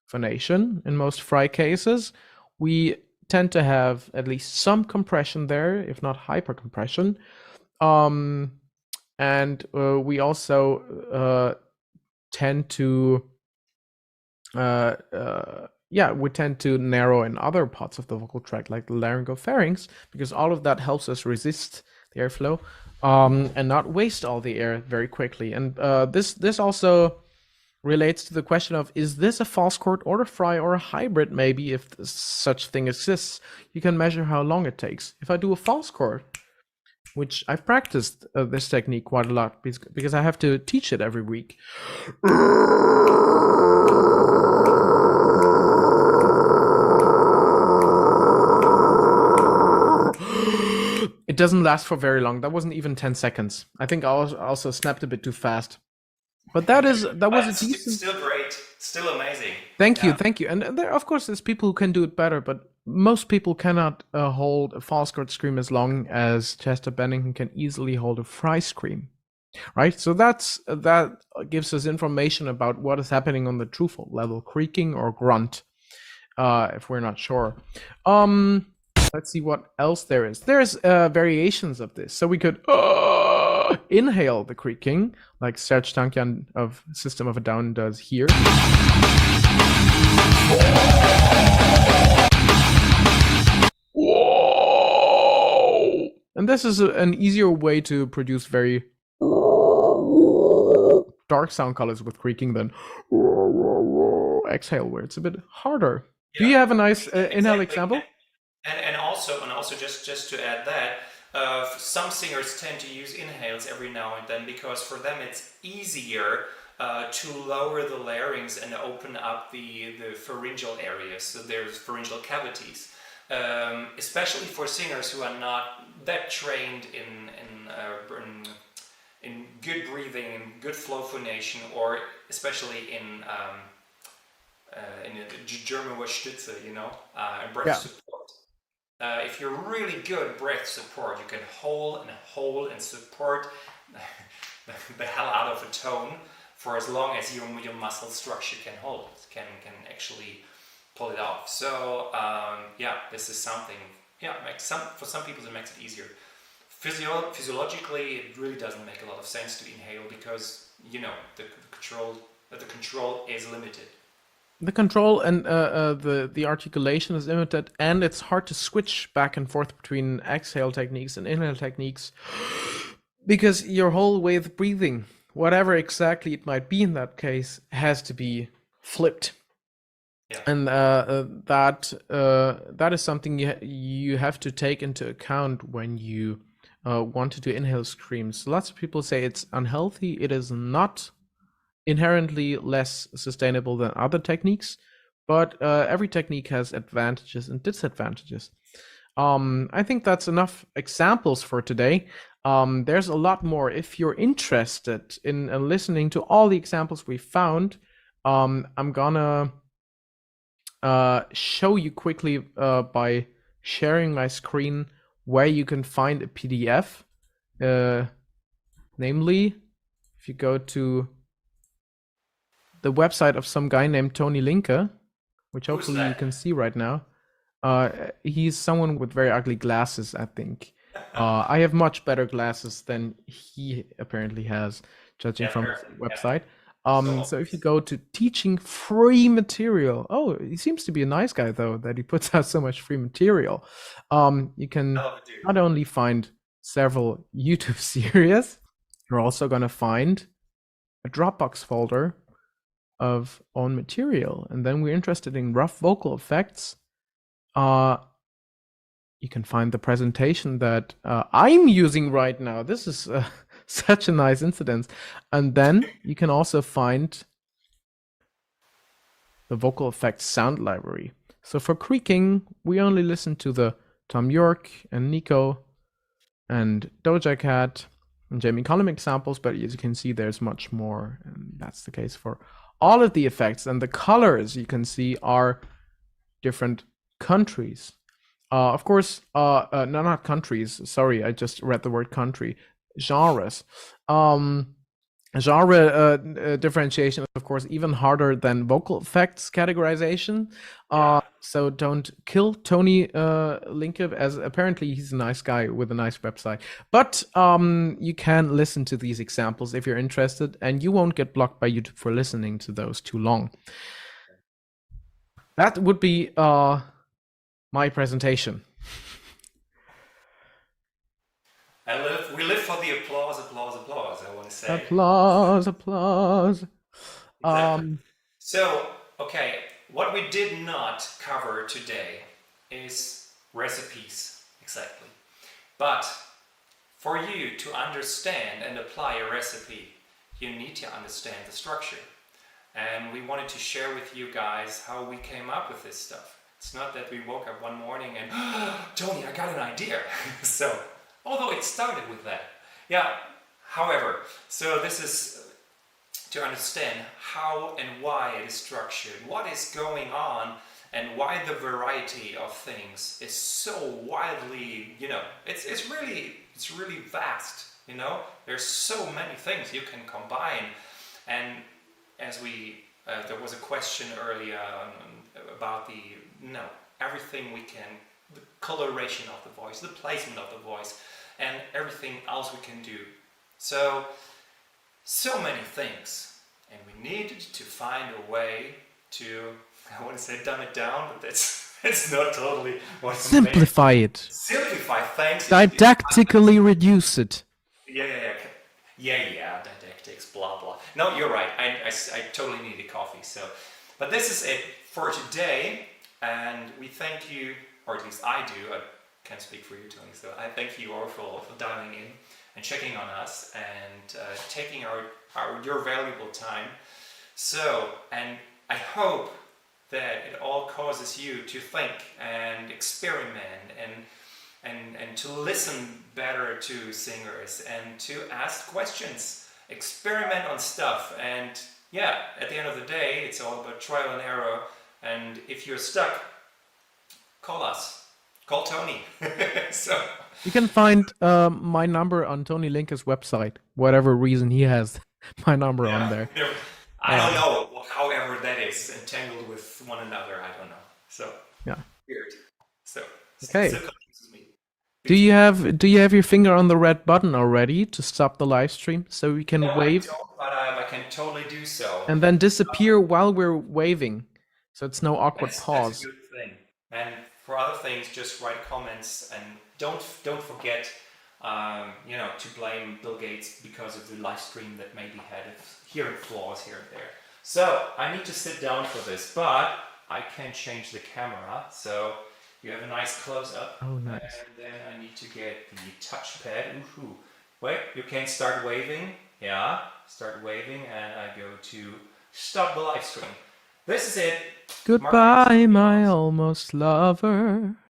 phonation in most fry cases. We tend to have at least some compression there, if not hyper compression. And we also tend to we tend to narrow in other parts of the vocal tract, like the laryngopharynx, because all of that helps us resist the airflow and not waste all the air very quickly. And this also relates to the question of, is this a false chord or a fry or a hybrid? Maybe if such thing exists, you can measure how long it takes. If I do a false chord, which I've practiced this technique quite a lot because I have to teach it every week. It doesn't last for very long. That wasn't even 10 seconds. I think I also snapped a bit too fast. But that was a decent... Still great. Still amazing. Thank you. And there, of course, there's people who can do it better, but most people cannot hold a false chord scream as long as Chester Bennington can easily hold a fry scream, right? So that gives us information about what is happening on the true fault level, creaking or grunt, if we're not sure. Let's see what else there is. There's variations of this. So we could inhale the creaking, like Serge Tankian of System of a Down does here. And this is an easier way to produce very dark sound colors with creaking than exhale, where it's a bit harder. Yeah. Do you have a nice inhale example? And also just to add that, some singers tend to use inhales every now and then because for them it's easier to lower the larynx and open up the pharyngeal areas. So there's pharyngeal cavities, especially for singers who are not that trained in good breathing and good flow phonation, or especially in German Stütze, and breath support. If you're really good breath support, you can hold and support the hell out of a tone for as long as your muscle structure can hold it, can actually pull it off. So this is something. For some people it makes it easier. Physiologically, it really doesn't make a lot of sense to inhale because the control is limited. The control and the articulation is limited, and it's hard to switch back and forth between exhale techniques and inhale techniques because your whole way of breathing, whatever exactly it might be in that case, has to be flipped. Yeah. And that is something you have to take into account when you want to do inhale screams. Lots of people say it's unhealthy. It is not inherently less sustainable than other techniques, but every technique has advantages and disadvantages. I think that's enough examples for today. There's a lot more. If you're interested in listening to all the examples we found, I'm gonna show you quickly by sharing my screen where you can find a PDF. Namely, if you go to the website of some guy named Toni Linke, which hopefully you can see right now. He's someone with very ugly glasses, I think. I have much better glasses than he apparently has, judging from his website. So if you go to teaching free material, oh, he seems to be a nice guy though, that he puts out so much free material. You can not only find several YouTube series, you're also gonna find a Dropbox folder of own material. And then we're interested in rough vocal effects. You can find the presentation that I'm using right now. This is such a nice incident. And then you can also find the vocal effects sound library. So for creaking, we only listen to the Tom York and Nico and Doja Cat and Jamie Cullum examples, but as you can see, there's much more. And that's the case for all of the effects. And the colors you can see are different countries. Of course, no, not countries. Sorry, I just read the word country. Genres. Genre differentiation is, of course, even harder than vocal effects categorization. So don't kill Toni Linke, as apparently he's a nice guy with a nice website. But you can listen to these examples if you're interested, and you won't get blocked by YouTube for listening to those too long. That would be my presentation. We live for the applause, I want to say. Applause. Exactly. So, okay, what we did not cover today is recipes, exactly. But for you to understand and apply a recipe, you need to understand the structure. And we wanted to share with you guys how we came up with this stuff. It's not that we woke up one morning and, Tony, I got an idea. So, although it started with that. Yeah, however, so this is to understand how and why it is structured, what is going on, and why the variety of things is so wildly, it's really vast, There's so many things you can combine. And as there was a question earlier about everything we can, the coloration of the voice, the placement of the voice, and everything else we can do. So many things, and we needed to find a way to, I want to say dumb it down, but it's not totally what it's simplify it. Simplify, thanks. Didactically reduce it. Yeah, didactics, blah blah. No, you're right. I totally need a coffee. So, but this is it for today, and we thank you, or at least I do. I can't speak for you, Tony. So I thank you all for dialing in and checking on us and taking your valuable time. So, and I hope that it all causes you to think and experiment and to listen better to singers and to ask questions, experiment on stuff, and at the end of the day, it's all about trial and error. And if you're stuck, call us. Call Tony. So you can find my number on Toni Linke's website. Whatever reason he has my number on there. I don't know. However, that is entangled with one another. I don't know. So weird. So okay. Still confuses me. Do you have your finger on the red button already to stop the live stream so we can wave? I don't, but I can totally do so. And then disappear while we're waving. So it's no awkward That's a pause. good thing. And for other things, just write comments and don't forget, to blame Bill Gates because of the live stream that maybe had hearing flaws here and there. So I need to sit down for this, but I can change the camera, so you have a nice close-up. Oh, nice. And then I need to get the touchpad. Ooh. Wait, you can start waving. Yeah, start waving, and I go to stop the live stream. This is it. Goodbye, my almost lover.